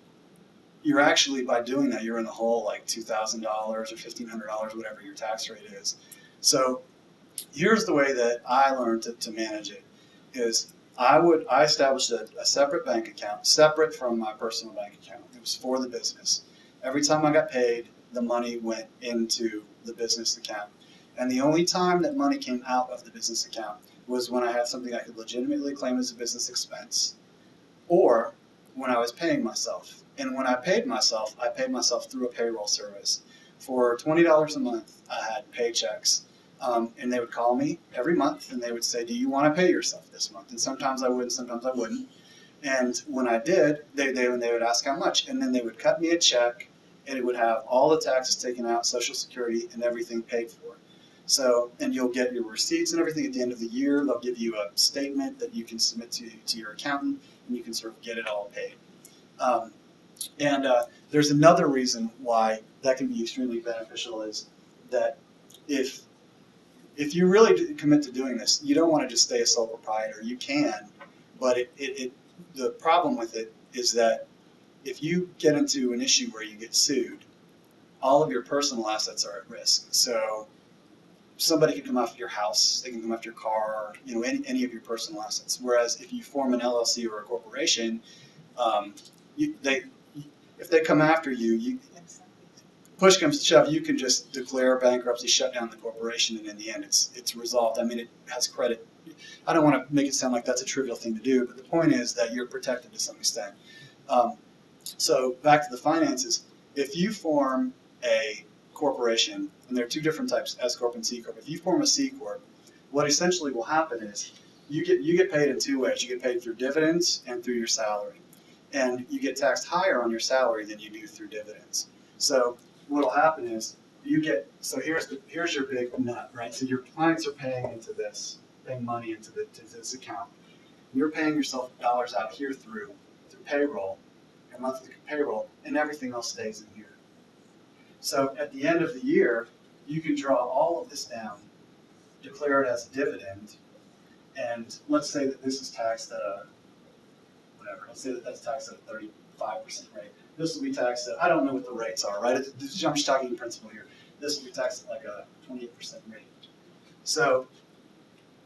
You're actually, by doing that, you're in the hole like $2,000 or $1,500, whatever your tax rate is. So here's the way that I learned to manage it is I established a separate bank account, separate from my personal bank account. It was for the business. Every time I got paid, the money went into the business account. And the only time that money came out of the business account was when I had something I could legitimately claim as a business expense, or when I was paying myself. And when I paid myself through a payroll service. For $20 a month, I had paychecks. And they would call me every month, and they would say, do you want to pay yourself this month? And sometimes I would, and sometimes I wouldn't. And when I did, they would ask how much. And then they would cut me a check, and it would have all the taxes taken out, Social Security, and everything paid for. So, and you'll get your receipts and everything at the end of the year. They'll give you a statement that you can submit to your accountant, and you can sort of get it all paid. There's another reason why that can be extremely beneficial is that if you really commit to doing this, you don't want to just stay a sole proprietor. You can, but the problem with it is that if you get into an issue where you get sued, all of your personal assets are at risk. So somebody can come after your house, they can come after your car, any of your personal assets. Whereas if you form an LLC or a corporation, if they come after you, push comes to shove, you can just declare bankruptcy, shut down the corporation, and in the end, it's resolved. I mean, it has credit. I don't want to make it sound like that's a trivial thing to do, but the point is that you're protected to some extent. So back to the finances. If you form a corporation, and there are two different types, S corp and C corp. If you form a C corp, what essentially will happen is you get paid in two ways. You get paid through dividends and through your salary, and you get taxed higher on your salary than you do through dividends. So what will happen is here's your big nut, right? So your clients are paying money into this account. You're paying yourself dollars out here through payroll, your monthly payroll, and everything else stays in here. So at the end of the year, you can draw all of this down, declare it as a dividend, and let's say that this is taxed at whatever. Let's say that that's taxed at 5% rate. This will be taxed at, I don't know what the rates are, right? I'm just talking in principle here. This will be taxed at like a 28% rate. So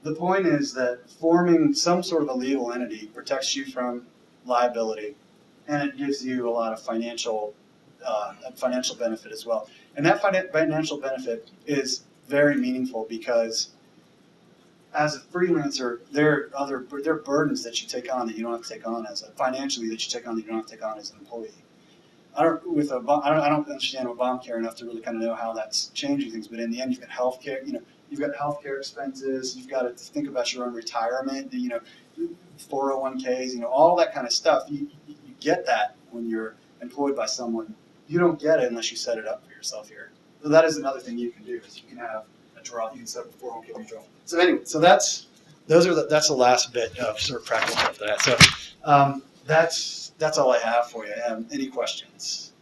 the point is that forming some sort of a legal entity protects you from liability, and it gives you a lot of financial benefit as well. And that financial benefit is very meaningful because as a freelancer, there are burdens that you take on that you don't have to take on financially that you take on that you don't have to take on as an employee. I don't understand Obamacare enough to really kind of know how that's changing things, but in the end, you've got healthcare. You've got healthcare expenses. You've got to think about your own retirement. 401ks. All that kind of stuff. You get that when you're employed by someone. You don't get it unless you set it up for yourself here. So that is another thing you can do. Is you can have a draw. You can set up a 401k withdrawal. So anyway, that's the last bit of sort of practical stuff that. So that's all I have for you. Any questions?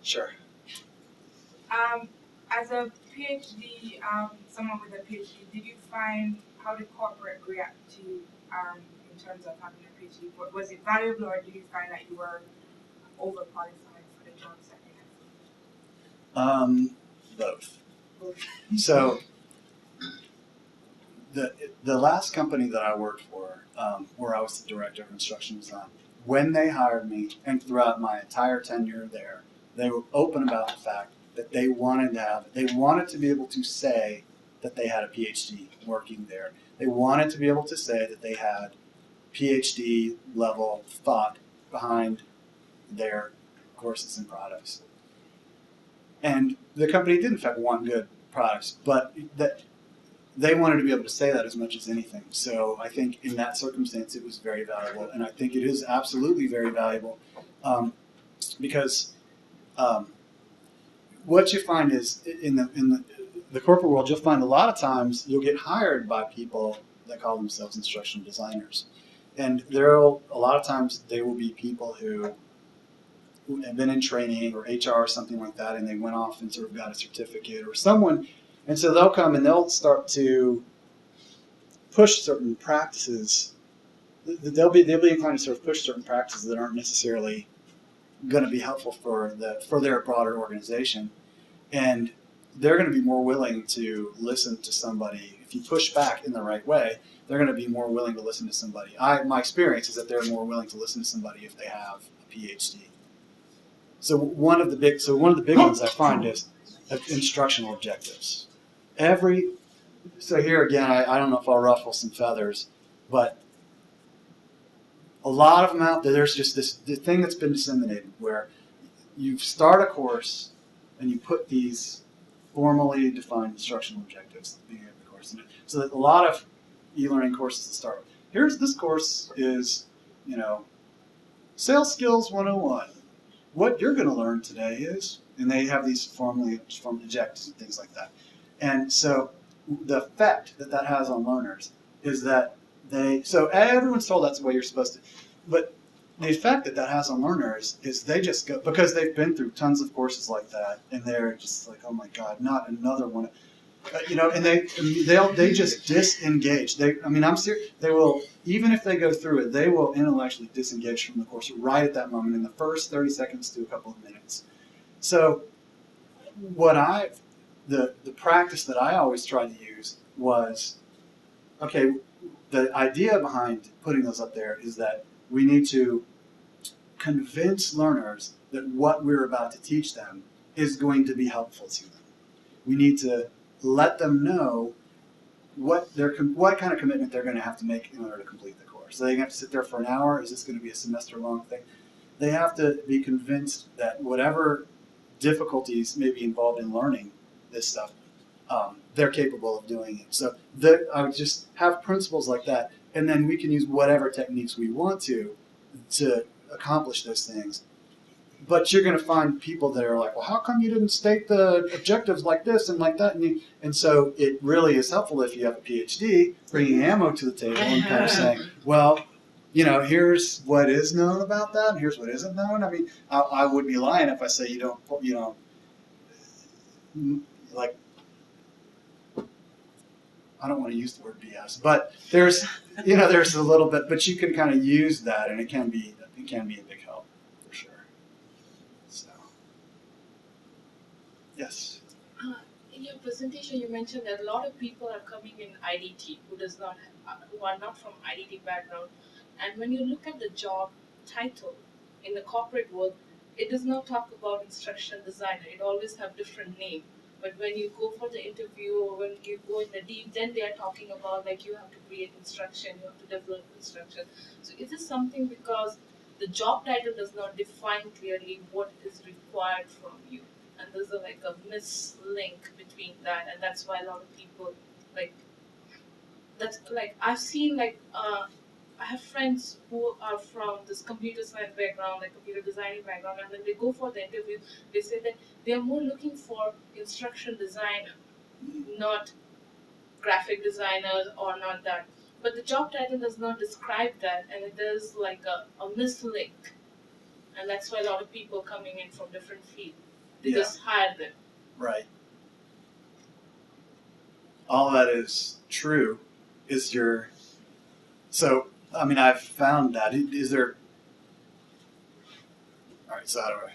Sure. As a PhD, someone with a PhD, did you find how did corporate react to in terms of having a PhD? Was it valuable, or did you find that you were overqualified for the jobs that they had? Both. So the last company that I worked for, where I was the director of instruction design, when they hired me and throughout my entire tenure there, they were open about the fact that they wanted to be able to say that they had a PhD working there. They wanted to be able to say that they had PhD level thought behind their courses and products. And the company did in fact want good products, but that they wanted to be able to say that as much as anything. So I think in that circumstance it was very valuable, and I think it is absolutely very valuable because what you find is in the corporate world, you'll find a lot of times you'll get hired by people that call themselves instructional designers, and a lot of times they will be people who have been in training or HR or something like that, and they went off and sort of got a certificate or someone. And so they'll come and they'll start to push certain practices. They'll be inclined to sort of push certain practices that aren't necessarily going to be helpful for their broader organization. And they're going to be more willing to listen to somebody. If you push back in the right way, they're going to be more willing to listen to somebody. My experience is that they're more willing to listen to somebody if they have a PhD. So one of the big ones I find is instructional objectives. So here again, I don't know if I'll ruffle some feathers, but a lot of them out there, there's just the thing that's been disseminated where you start a course and you put these formally defined instructional objectives at the beginning of the course. And so that a lot of e-learning courses to start with. This course is, Sales Skills 101. What you're going to learn today is, and they have these formal objectives and things like that. And so the effect that has on learners is that so everyone's told that's the way you're supposed to, but the effect that has on learners is they just go, because they've been through tons of courses like that, and they're just like, oh my God, not another one. And they just disengage. I'm serious. They will, even if they go through it, they will intellectually disengage from the course right at that moment in the first 30 seconds to a couple of minutes. So the practice that I always tried to use was, okay, the idea behind putting those up there is that we need to convince learners that what we're about to teach them is going to be helpful to them. We need to let them know what kind of commitment they're going to have to make in order to complete the course. So they have to sit there for an hour. Is this going to be a semester-long thing? They have to be convinced that whatever difficulties may be involved in learning this stuff, they're capable of doing it. So I would just have principles like that, and then we can use whatever techniques we want to accomplish those things. But you're going to find people that are like, well, how come you didn't state the objectives like this and like that? And so it really is helpful if you have a PhD, bringing ammo to the table and kind of saying, well, here's what is known about that, and here's what isn't known. I mean, I would be lying if I say you don't, like, I don't want to use the word BS, but there's a little bit, but you can kind of use that, and it can be a big help. Yes. In your presentation, you mentioned that a lot of people are coming in IDT who are not from IDT background, and when you look at the job title in the corporate world, it does not talk about instructional designer. It always have different name. But when you go for the interview or when you go in the deep, then they are talking about like you have to create instruction, you have to develop instruction. So is this something because the job title does not define clearly what is required from you? And there's like a mislink between that, and that's why a lot of people like that's like I've seen I have friends who are from this computer science background, like computer designing background, and when they go for the interview, they say that they are more looking for instruction designer, not graphic designers or not that. But the job title does not describe that, and it is like a mislink, and that's why a lot of people coming in from different fields, they just hire them. Right. All that is true. Is your so? I mean, I've found that. Is there? All right. So how do I?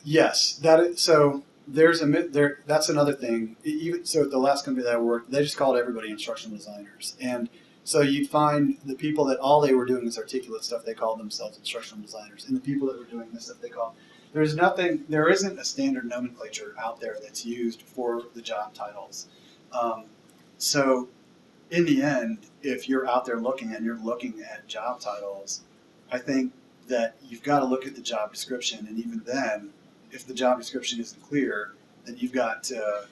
Yes. That is, so there's there. That's another thing. Even so, at the last company that I worked, they just called everybody instructional designers, and so you'd find the people that all they were doing is articulate stuff. They called themselves instructional designers, and the people that were doing this stuff they call. There's nothing. There isn't a standard nomenclature out there that's used for the job titles. So in the end, if you're out there looking and you're looking at job titles, I think that you've got to look at the job description, and even then, if the job description isn't clear, then you've got to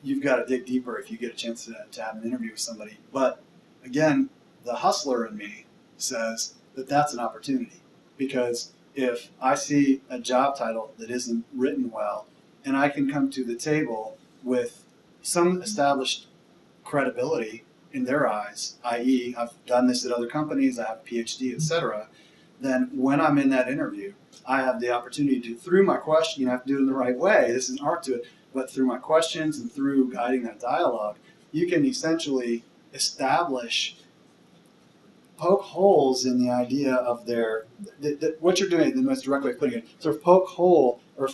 dig deeper if you get a chance to have an interview with somebody. But again, the hustler in me says that that's an opportunity, because if I see a job title that isn't written well, and I can come to the table with some established credibility in their eyes, i.e., I've done this at other companies, I have a PhD, etc., then when I'm in that interview, I have the opportunity to, through my question, I have to do it in the right way. This is an art to it, but through my questions and through guiding that dialogue, you can essentially poke holes in the idea of what you're doing, the most direct way of putting it, sort of poke hole or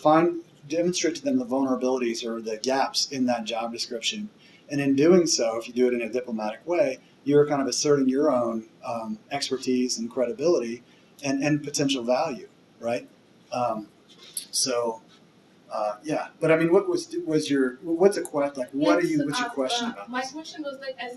demonstrate to them the vulnerabilities or the gaps in that job description. And in doing so, if you do it in a diplomatic way, you're kind of asserting your own expertise and credibility and potential value, right? Yeah. But I mean, what's a question? Like, what's your question about My this? question was like, as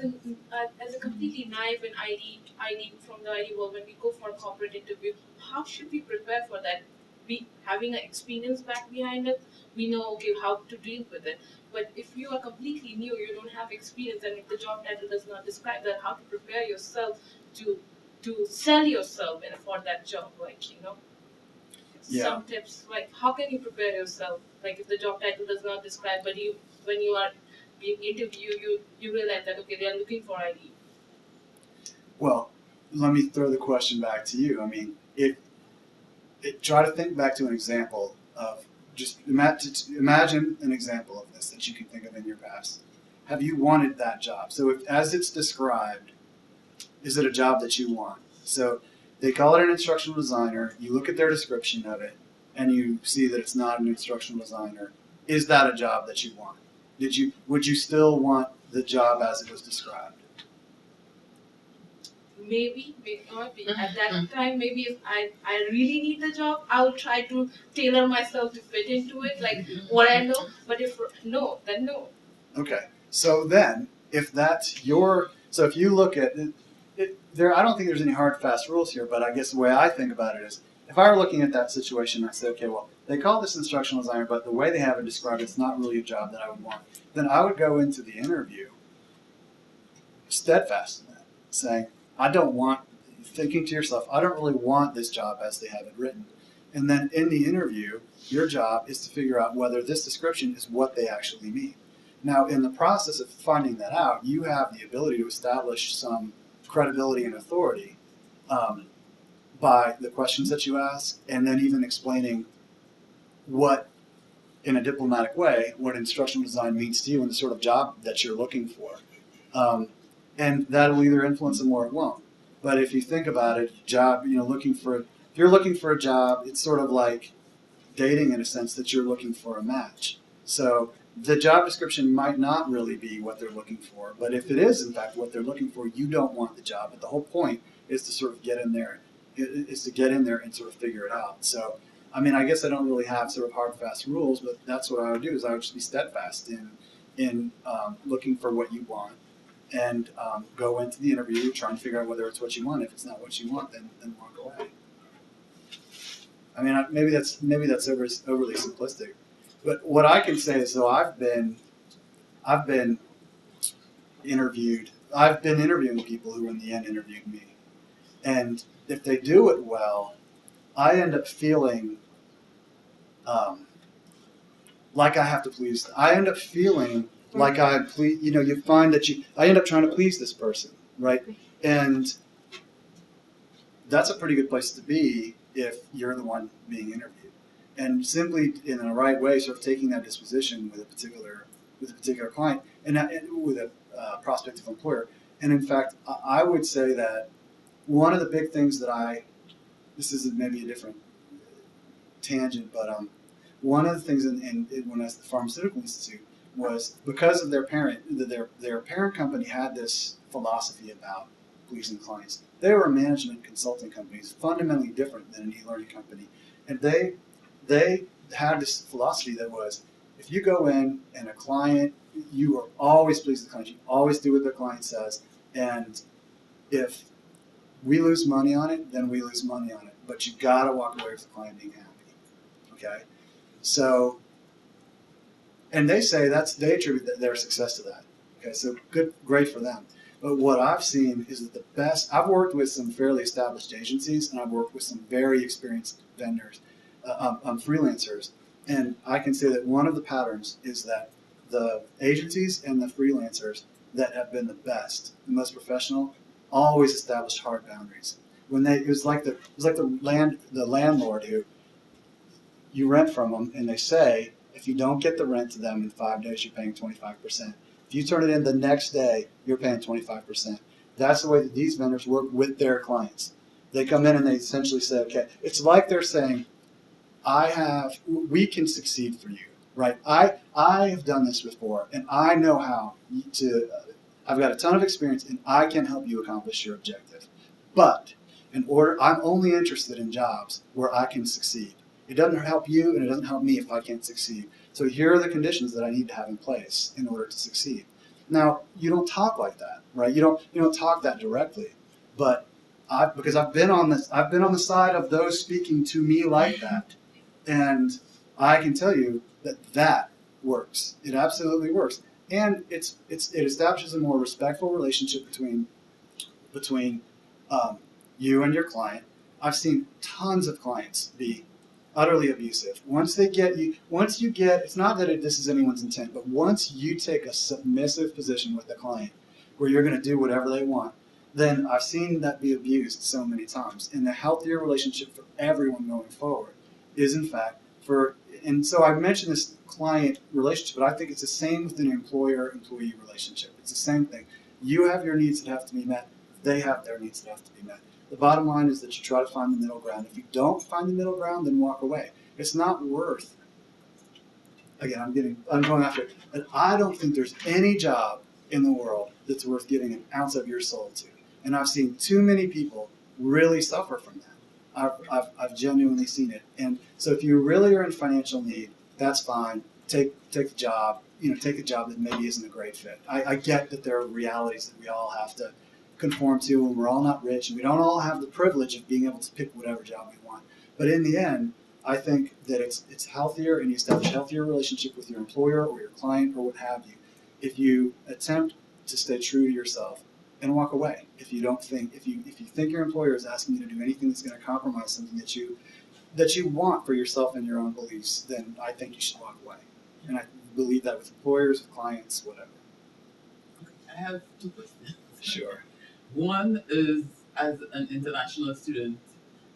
a completely naive in ID from the ID world, when we go for a corporate interview, how should we prepare for that? We having an experience back behind it, we know okay how to deal with it. But if you are completely new, you don't have experience, and if the job title does not describe that, how to prepare yourself to sell yourself for that job, Yeah. Some tips, like how can you prepare yourself? Like if the job title does not describe, but when you are being interviewed, you realize that okay, they are looking for ID. Well, let me throw the question back to you. I mean, try to think back to an example of just imagine an example of this that you can think of in your past. Have you wanted that job? So, as it's described, is it a job that you want? So, they call it an instructional designer. You look at their description of it, and you see that it's not an instructional designer. Is that a job that you want? Would you still want the job as it was described? Maybe not. At that time, maybe if I really need the job, I will try to tailor myself to fit into it, like what I know. But if no, then no. Okay. So then, if you look at it, I don't think there's any hard, fast rules here, but I guess the way I think about it is, if I were looking at that situation, I say, okay, well, they call this instructional designer, but the way they have it described, it's not really a job that I would want. Then I would go into the interview steadfast in that, saying, thinking to yourself, I don't really want this job as they have it written. And then in the interview, your job is to figure out whether this description is what they actually mean. Now, in the process of finding that out, you have the ability to establish some credibility and authority by the questions that you ask, and then even explaining what, in a diplomatic way, what instructional design means to you and the sort of job that you're looking for. And that'll either influence them or it won't. But if you think about it, if you're looking for a job, it's sort of like dating in a sense that you're looking for a match. So the job description might not really be what they're looking for, but if it is in fact what they're looking for, you don't want the job. But the whole point is to sort of get in there, is to get in there and sort of figure it out. So, I mean, I guess I don't really have sort of hard, fast rules, but that's what I would do is I would just be steadfast in looking for what you want and go into the interview trying to figure out whether it's what you want. If it's not what you want, then walk away. I mean, maybe that's overly simplistic, but what I can say is, so I've been interviewed. I've been interviewing people who, in the end, interviewed me, and if they do it well, I end up feeling like I have to please. I end up feeling like I please. You know, you find that I end up trying to please this person, right? And that's a pretty good place to be if you're the one being interviewed. And simply in the right way, sort of taking that disposition with a particular client and with a prospective employer. And in fact, I would say that one of the big things that this is maybe a different tangent, but one of the things when I was at the Pharmaceutical Institute was because of their parent company had this philosophy about pleasing clients. They were a management consulting company, fundamentally different than an e-learning company, and they had this philosophy that was, if you go in and a client, you are always pleased with the client. You always do what the client says, and if we lose money on it, then we lose money on it. But you got to walk away with the client being happy. Okay, so, and they say they attribute their success to that. Okay, so great for them. But what I've seen is that I've worked with some fairly established agencies, and I've worked with some very experienced vendors, freelancers, and I can say that one of the patterns is that the agencies and the freelancers that have been the best, the most professional, always established hard boundaries. It was like the landlord who you rent from them, and they say if you don't get the rent to them in 5 days, you're paying 25%. If you turn it in the next day, you're paying 25%. That's the way that these vendors work with their clients. They come in and they essentially say, okay, it's like they're saying, we can succeed for you, right? I have done this before, and I know how to, I've got a ton of experience, and I can help you accomplish your objective. But I'm only interested in jobs where I can succeed. It doesn't help you, and it doesn't help me if I can't succeed. So here are the conditions that I need to have in place in order to succeed. Now, you don't talk like that, right? You don't talk that directly, but because I've been on the side of those speaking to me like that, and I can tell you that works. It absolutely works, and it establishes a more respectful relationship between you and your client. I've seen tons of clients be utterly abusive. Once you get, it's not that this is anyone's intent, but once you take a submissive position with the client where you're going to do whatever they want, then I've seen that be abused so many times. And the healthier relationship for everyone going forward is, in fact, and so I mentioned this client relationship, but I think it's the same with an employer-employee relationship. It's the same thing. You have your needs that have to be met. They have their needs that have to be met. The bottom line is that you try to find the middle ground. If you don't find the middle ground, then walk away. It's not worth, again, I'm going after it, but I don't think there's any job in the world that's worth giving an ounce of your soul to. And I've seen too many people really suffer from that. I've genuinely seen it. And so if you really are in financial need, that's fine. Take the job. Take a job that maybe isn't a great fit. I get that there are realities that we all have to conform to, and we're all not rich, and we don't all have the privilege of being able to pick whatever job we want. But in the end, I think that it's healthier, and you establish a healthier relationship with your employer or your client or what have you if you attempt to stay true to yourself and walk away. If you think your employer is asking you to do anything that's going to compromise something that you want for yourself and your own beliefs, then I think you should walk away. And I believe that with employers, with clients, whatever. I have 2 questions. Sure. One is, as an international student,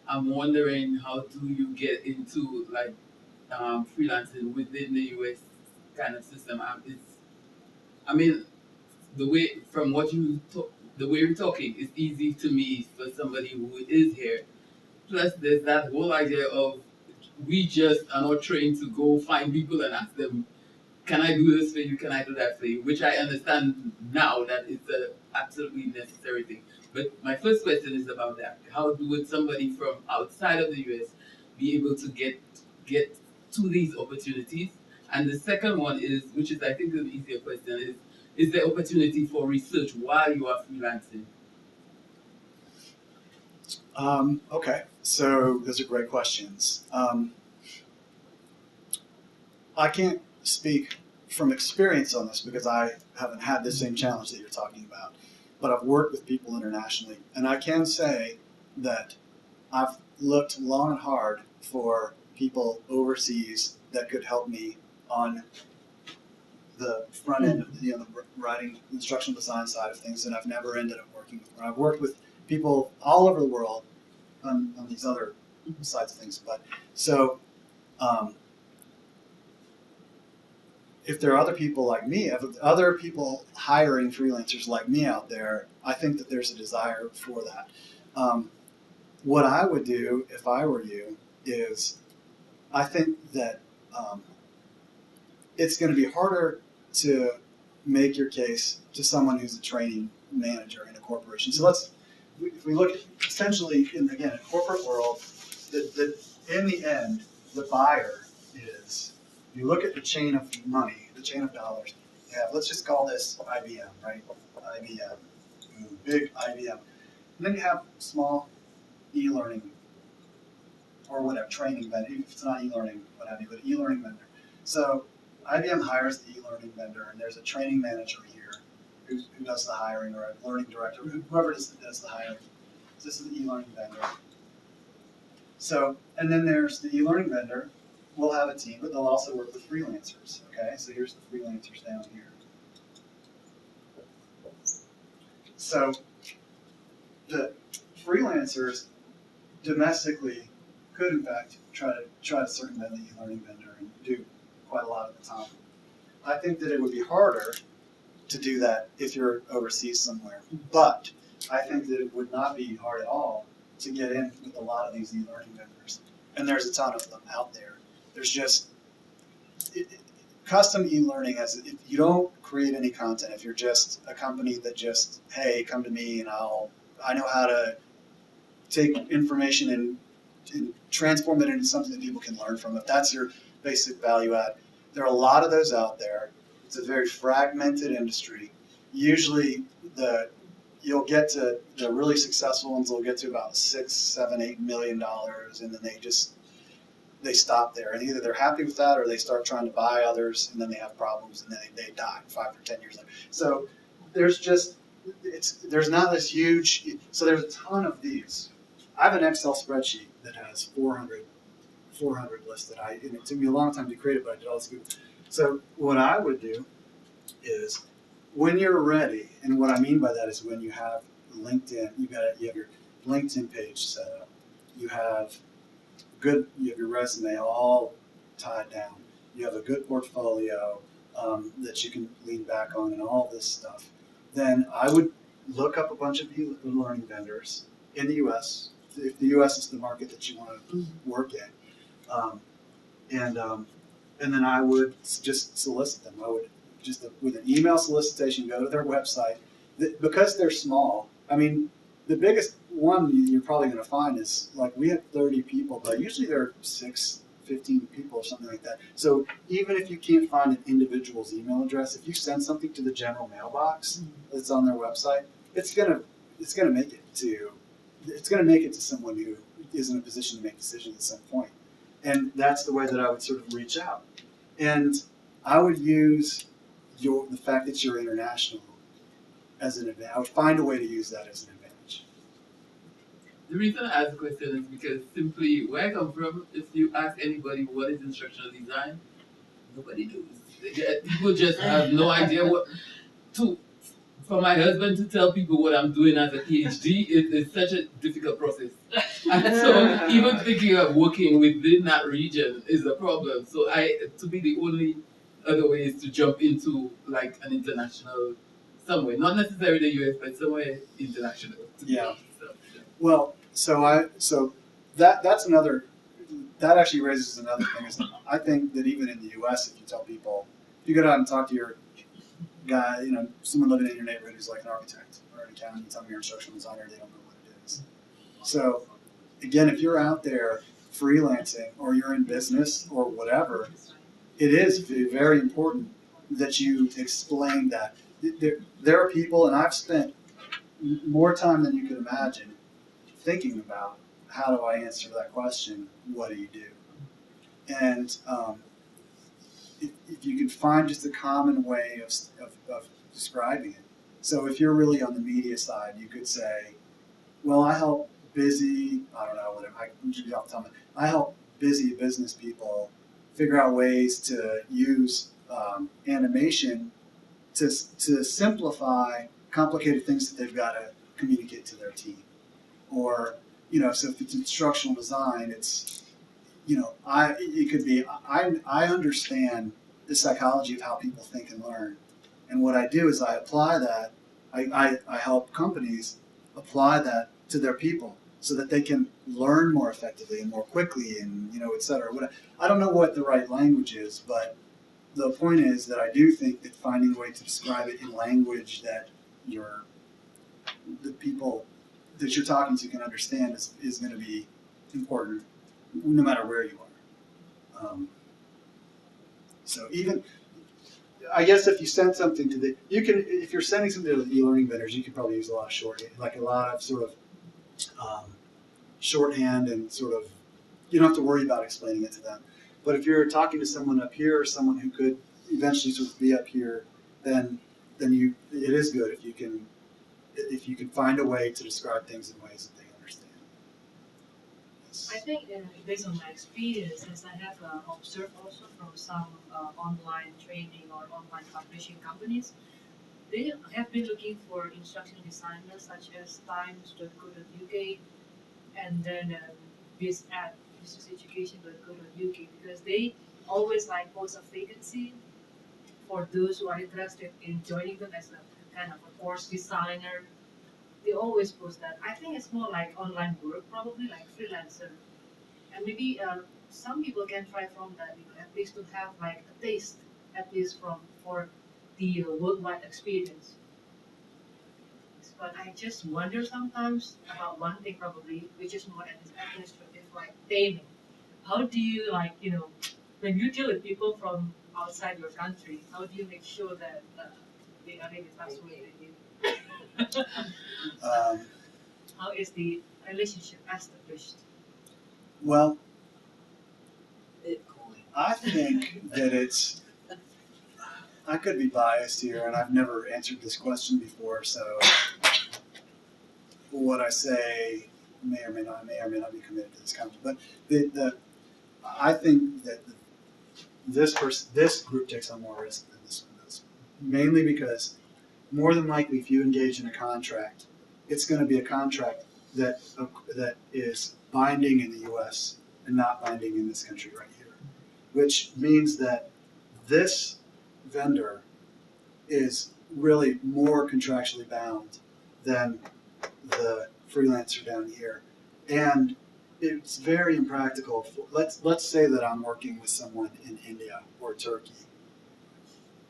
I'm wondering how do you get into freelancing within the US kind of system? The way you're talking is easy to me for somebody who is here. Plus, there's that whole idea of we just are not trained to go find people and ask them, can I do this for you? Can I do that for you? Which I understand now that it's a absolutely necessary thing. But my first question is about that. How would somebody from outside of the US be able to get to these opportunities? And the second one is, which is I think an easier question, is there opportunity for research while you are freelancing? Okay, so those are great questions. I can't speak from experience on this because I haven't had the same challenge that you're talking about, but I've worked with people internationally, and I can say that I've looked long and hard for people overseas that could help me on the front end of the writing, instructional design side of things, and I've never ended up working with them. I've worked with people all over the world on these other sides of things, but so if there are other people like me, if other people hiring freelancers like me out there, I think that there's a desire for that. What I would do if I were you is I think that it's going to be harder to make your case to someone who's a training manager in a corporation. So if we look at essentially in a corporate world, in the end, the buyer is, you look at the chain of money, the chain of dollars. Yeah, let's just call this IBM, right? IBM, big IBM. And then you have small e-learning or whatever, training vendor, if it's not e-learning, what have you, but e-learning vendor. So IBM hires the e-learning vendor, and there's a training manager here who does the hiring, or a learning director, whoever does the hiring. So this is the e-learning vendor. So, and then there's the e-learning vendor. We'll have a team, but they'll also work with freelancers. Okay, so here's the freelancers down here. So the freelancers domestically could, in fact, try to circumvent the e-learning vendor and do quite a lot of the time. I think that it would be harder to do that if you're overseas somewhere, but I think that it would not be hard at all to get in with a lot of these e-learning vendors, and there's a ton of them out there. There's just custom e-learning as if you don't create any content, if you're just a company that just, hey, come to me and I know how to take information and transform it into something that people can learn from. If that's your basic value add, there are a lot of those out there. It's a very fragmented industry. Usually you'll get to the really successful ones will get to about $6, $7, $8 million, and then they stop there. And either they're happy with that or they start trying to buy others, and then they have problems, and then they die 5 or 10 years later. So there's not this huge, so there's a ton of these. I have an Excel spreadsheet that has 400 lists that and it took me a long time to create it, but I did all this good. So what I would do is when you're ready, and what I mean by that is when you have LinkedIn, you have your LinkedIn page set up, you have your resume all tied down, you have a good portfolio that you can lean back on, and all this stuff. Then I would look up a bunch of e-learning vendors in the U.S. if the U.S. is the market that you want to work in, and then I would just solicit them. I would just with an email solicitation go to their website because they're small. I mean, the biggest one you're probably going to find is like we have 30 people, but usually there are 15 people or something like that. So even if you can't find an individual's email address, if you send something to the general mailbox that's on their website, it's gonna make it to someone who is in a position to make decisions at some point. And that's the way that I would sort of reach out. And I would use the fact that you're international as an advantage. I would find a way to use that as an advantage. The reason I ask the question is because simply where I come from, if you ask anybody what is instructional design, nobody knows. People just have no idea what to. For my husband to tell people what I'm doing as a PhD is such a difficult process. And so even thinking of working within that region is a problem. So to me, the only other way is to jump into like an international somewhere, not necessarily the US, but somewhere international. Yeah. Well, that's that actually raises another thing. Is I think that even in the U.S., if you tell people, if you go down and talk to your guy, someone living in your neighborhood who's like an architect or an accountant, you tell them you're an instructional designer, they don't know what it is. So again, if you're out there freelancing or you're in business or whatever, it is very important that you explain that. There are people, and I've spent more time than you can imagine thinking about how do I answer that question, what do you do? And if you can find just a common way of describing it. So if you're really on the media side, you could say, well, I help busy, I don't know, whatever, I help busy business people figure out ways to use animation to simplify complicated things that they've got to communicate to their team. Or, so if it's instructional design, it's, it could be, I understand the psychology of how people think and learn. And what I do is I apply that, I help companies apply that to their people so that they can learn more effectively and more quickly and, et cetera. I don't know what the right language is, but the point is that I do think that finding a way to describe it in language that the people that you're talking to can understand is going to be important no matter where you are. So even, I guess if you send something to if you're sending something to the e-learning vendors, you could probably use a lot of shorthand, like a lot of sort of shorthand and sort of, you don't have to worry about explaining it to them. But if you're talking to someone up here or someone who could eventually sort of be up here, then it is good if you can find a way to describe things in ways that they understand. I think based on my experiences, I have observed also from some online training or online publishing companies, they have been looking for instructional designers such as times.co.uk and then businesseducation.co.uk because they always post a vacancy for those who are interested in joining them as a kind of a course designer. They always post that. I think it's more like online work, probably like freelancer. And maybe some people can try from that, at least to have like a taste, at least for the worldwide experience. But I just wonder sometimes about one thing probably, which is more administrative, like payment. How do you when you deal with people from outside your country, how do you make sure that they are really trustworthy? How is the relationship established? Well, I think that I could be biased here, and I've never answered this question before, so what I say may or may not be committed to this comment. But I think that this group takes on more risk than this one does, mainly because more than likely, if you engage in a contract, it's going to be a contract that is binding in the U.S. and not binding in this country right here, which means that this vendor is really more contractually bound than the freelancer down here, and it's very impractical. Let's say that I'm working with someone in India or Turkey.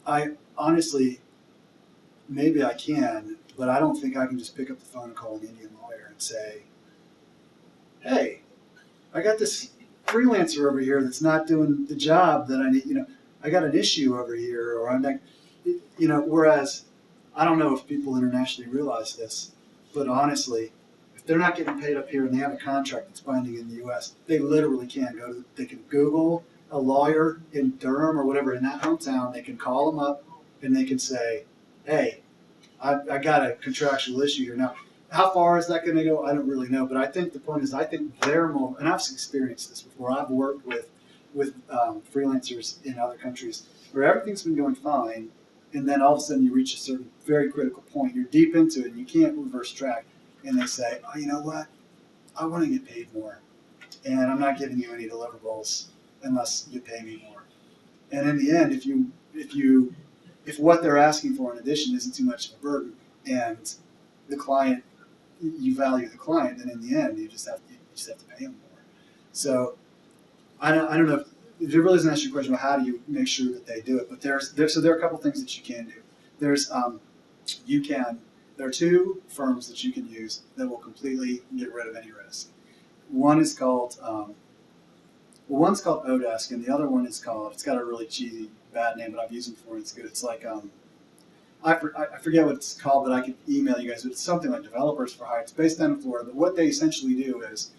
I honestly, maybe I can, but I don't think I can just pick up the phone and call an Indian lawyer and say, hey, I got this freelancer over here that's not doing the job that I need, I got an issue over here, or I'm not, whereas I don't know if people internationally realize this, but honestly, if they're not getting paid up here and they have a contract that's binding in the U.S., they literally can they can Google a lawyer in Durham or whatever in that hometown, they can call them up and they can say, hey, I got a contractual issue here. Now, how far is that going to go? I don't really know, but I think the point is I think they're more, and I've experienced this before. I've worked with freelancers in other countries where everything's been going fine, and then all of a sudden you reach a certain very critical point. You're deep into it, and you can't reverse track. And they say, oh, you know what? I want to get paid more, and I'm not giving you any deliverables unless you pay me more. And in the end, if what they're asking for in addition isn't too much of a burden, and the client, you value the client, then in the end you just have to pay them more. So I don't know if it really doesn't answer your question about how do you make sure that they do it, but there are a couple things that you can do. There are two firms that you can use that will completely get rid of any risk. One is called one's called Odesk, and the other one is called, it's got a really cheesy bad name, but I've used it before and it's good. It's like I forget what it's called, but I could email you guys. But it's something like Developers for Hire. It's based down in Florida, but what they essentially do is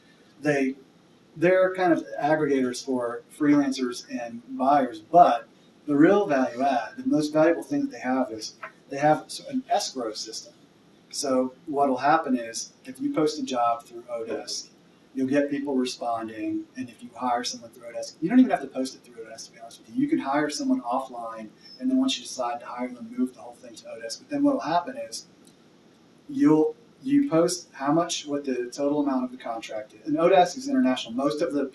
they're kind of aggregators for freelancers and buyers. But the real value add, the most valuable thing that they have is they have an escrow system. So what will happen is if you post a job through Odesk, you'll get people responding, and if you hire someone through Odesk, you don't even have to post it through Odesk, to be honest with you. You can hire someone offline, and then once you decide to hire them, move the whole thing to Odesk. But then what will happen is you post what the total amount of the contract is. And Odesk is international. Most of the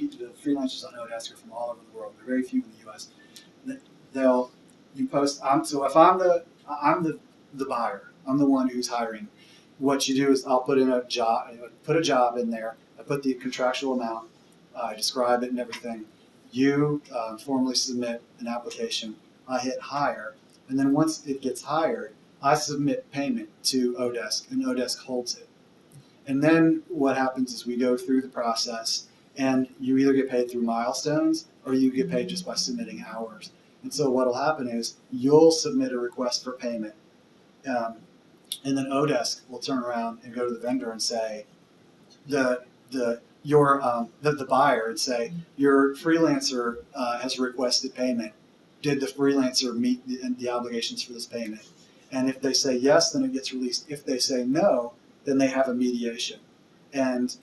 freelancers on Odesk are from all over the world. There are very few in the U.S. You post. So if I'm the buyer, I'm the one who's hiring. What you do is I'll put a job in there. I put the contractual amount, I describe it and everything. You formally submit an application. I hit hire, and then once it gets hired, I submit payment to Odesk, and Odesk holds it. And then what happens is we go through the process, and you either get paid through milestones or you get paid just by submitting hours. And so what will happen is you'll submit a request for payment, and then Odesk will turn around and go to the vendor and say, the buyer and say, your freelancer has requested payment. Did the freelancer meet the obligations for this payment? And if they say yes, then it gets released. If they say no, then they have a mediation. And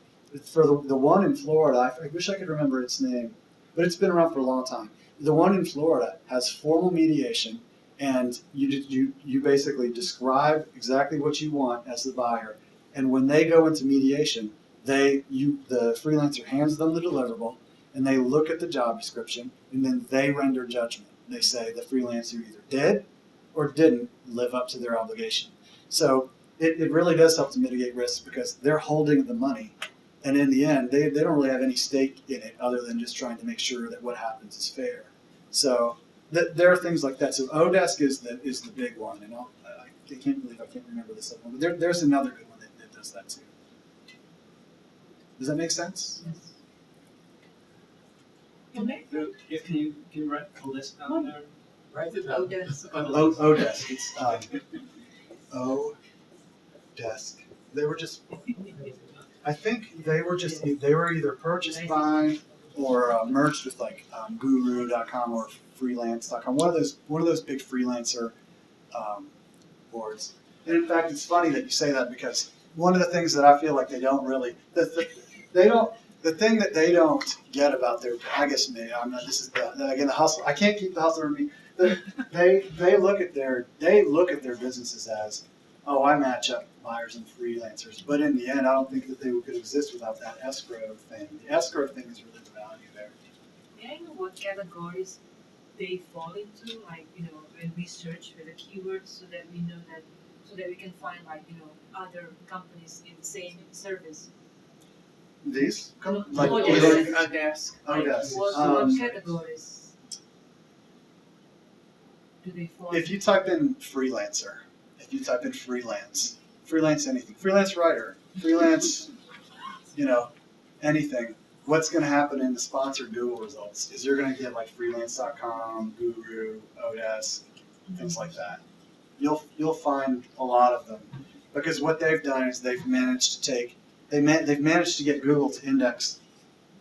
for the one in Florida, I wish I could remember its name, but it's been around for a long time. The one in Florida has formal mediation, and you basically describe exactly what you want as the buyer. And when they go into mediation, the freelancer hands them the deliverable, and they look at the job description, and then they render judgment. They say the freelancer either did or didn't live up to their obligation. So it really does help to mitigate risks because they're holding the money, and in the end, they don't really have any stake in it other than just trying to make sure that what happens is fair. So there are things like that. So Odesk is the big one, and I can't believe I can't remember this other one. But there's another good one that does that too. Does that make sense? Yes. Can you write a list down there? Write it down. Odesk. It's Odesk. They were just. I think they were either purchased by or merged with like Guru.com or Freelance.com. One of those big freelancer boards. And in fact, it's funny that you say that because one of the things that I feel like they don't really the thing that they don't get about their, I guess maybe I'm not. This is again the hustle. I can't keep the hustle in me. They look at their businesses as, oh, I match up buyers and freelancers. But in the end, I don't think that they could exist without that escrow thing. The escrow thing is really the value there. May I know what categories they fall into? Like, when we search for the keywords so that we know that, so that we can find other companies in the same service. These? Like Odesk. Odesk. What categories do they fall If you type in freelancer, if you type in freelance anything, freelance writer, freelance, anything, what's going to happen in the sponsored Google results is you're going to get like freelance.com, Guru, Odesk, things like that. You'll find a lot of them because what they've done is they've managed to get Google to index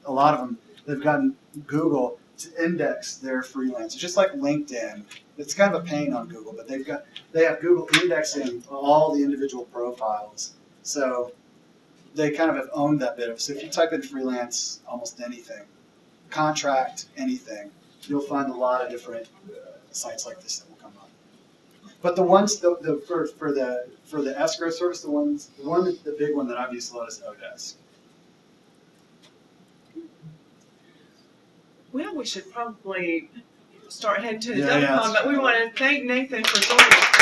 a lot of them. They've gotten Google to index their freelancers, just like LinkedIn. It's kind of a pain on Google, but they have Google indexing all the individual profiles. So they kind of have owned that bit of. So if you type in freelance, almost anything, contract, anything, you'll find a lot of different sites like this that will come up. But the ones for the escrow service, the big one that I've used a lot is Odesk. Well, we should probably start heading to the Yeah, DEFCON, but we want to thank Nathan for joining us.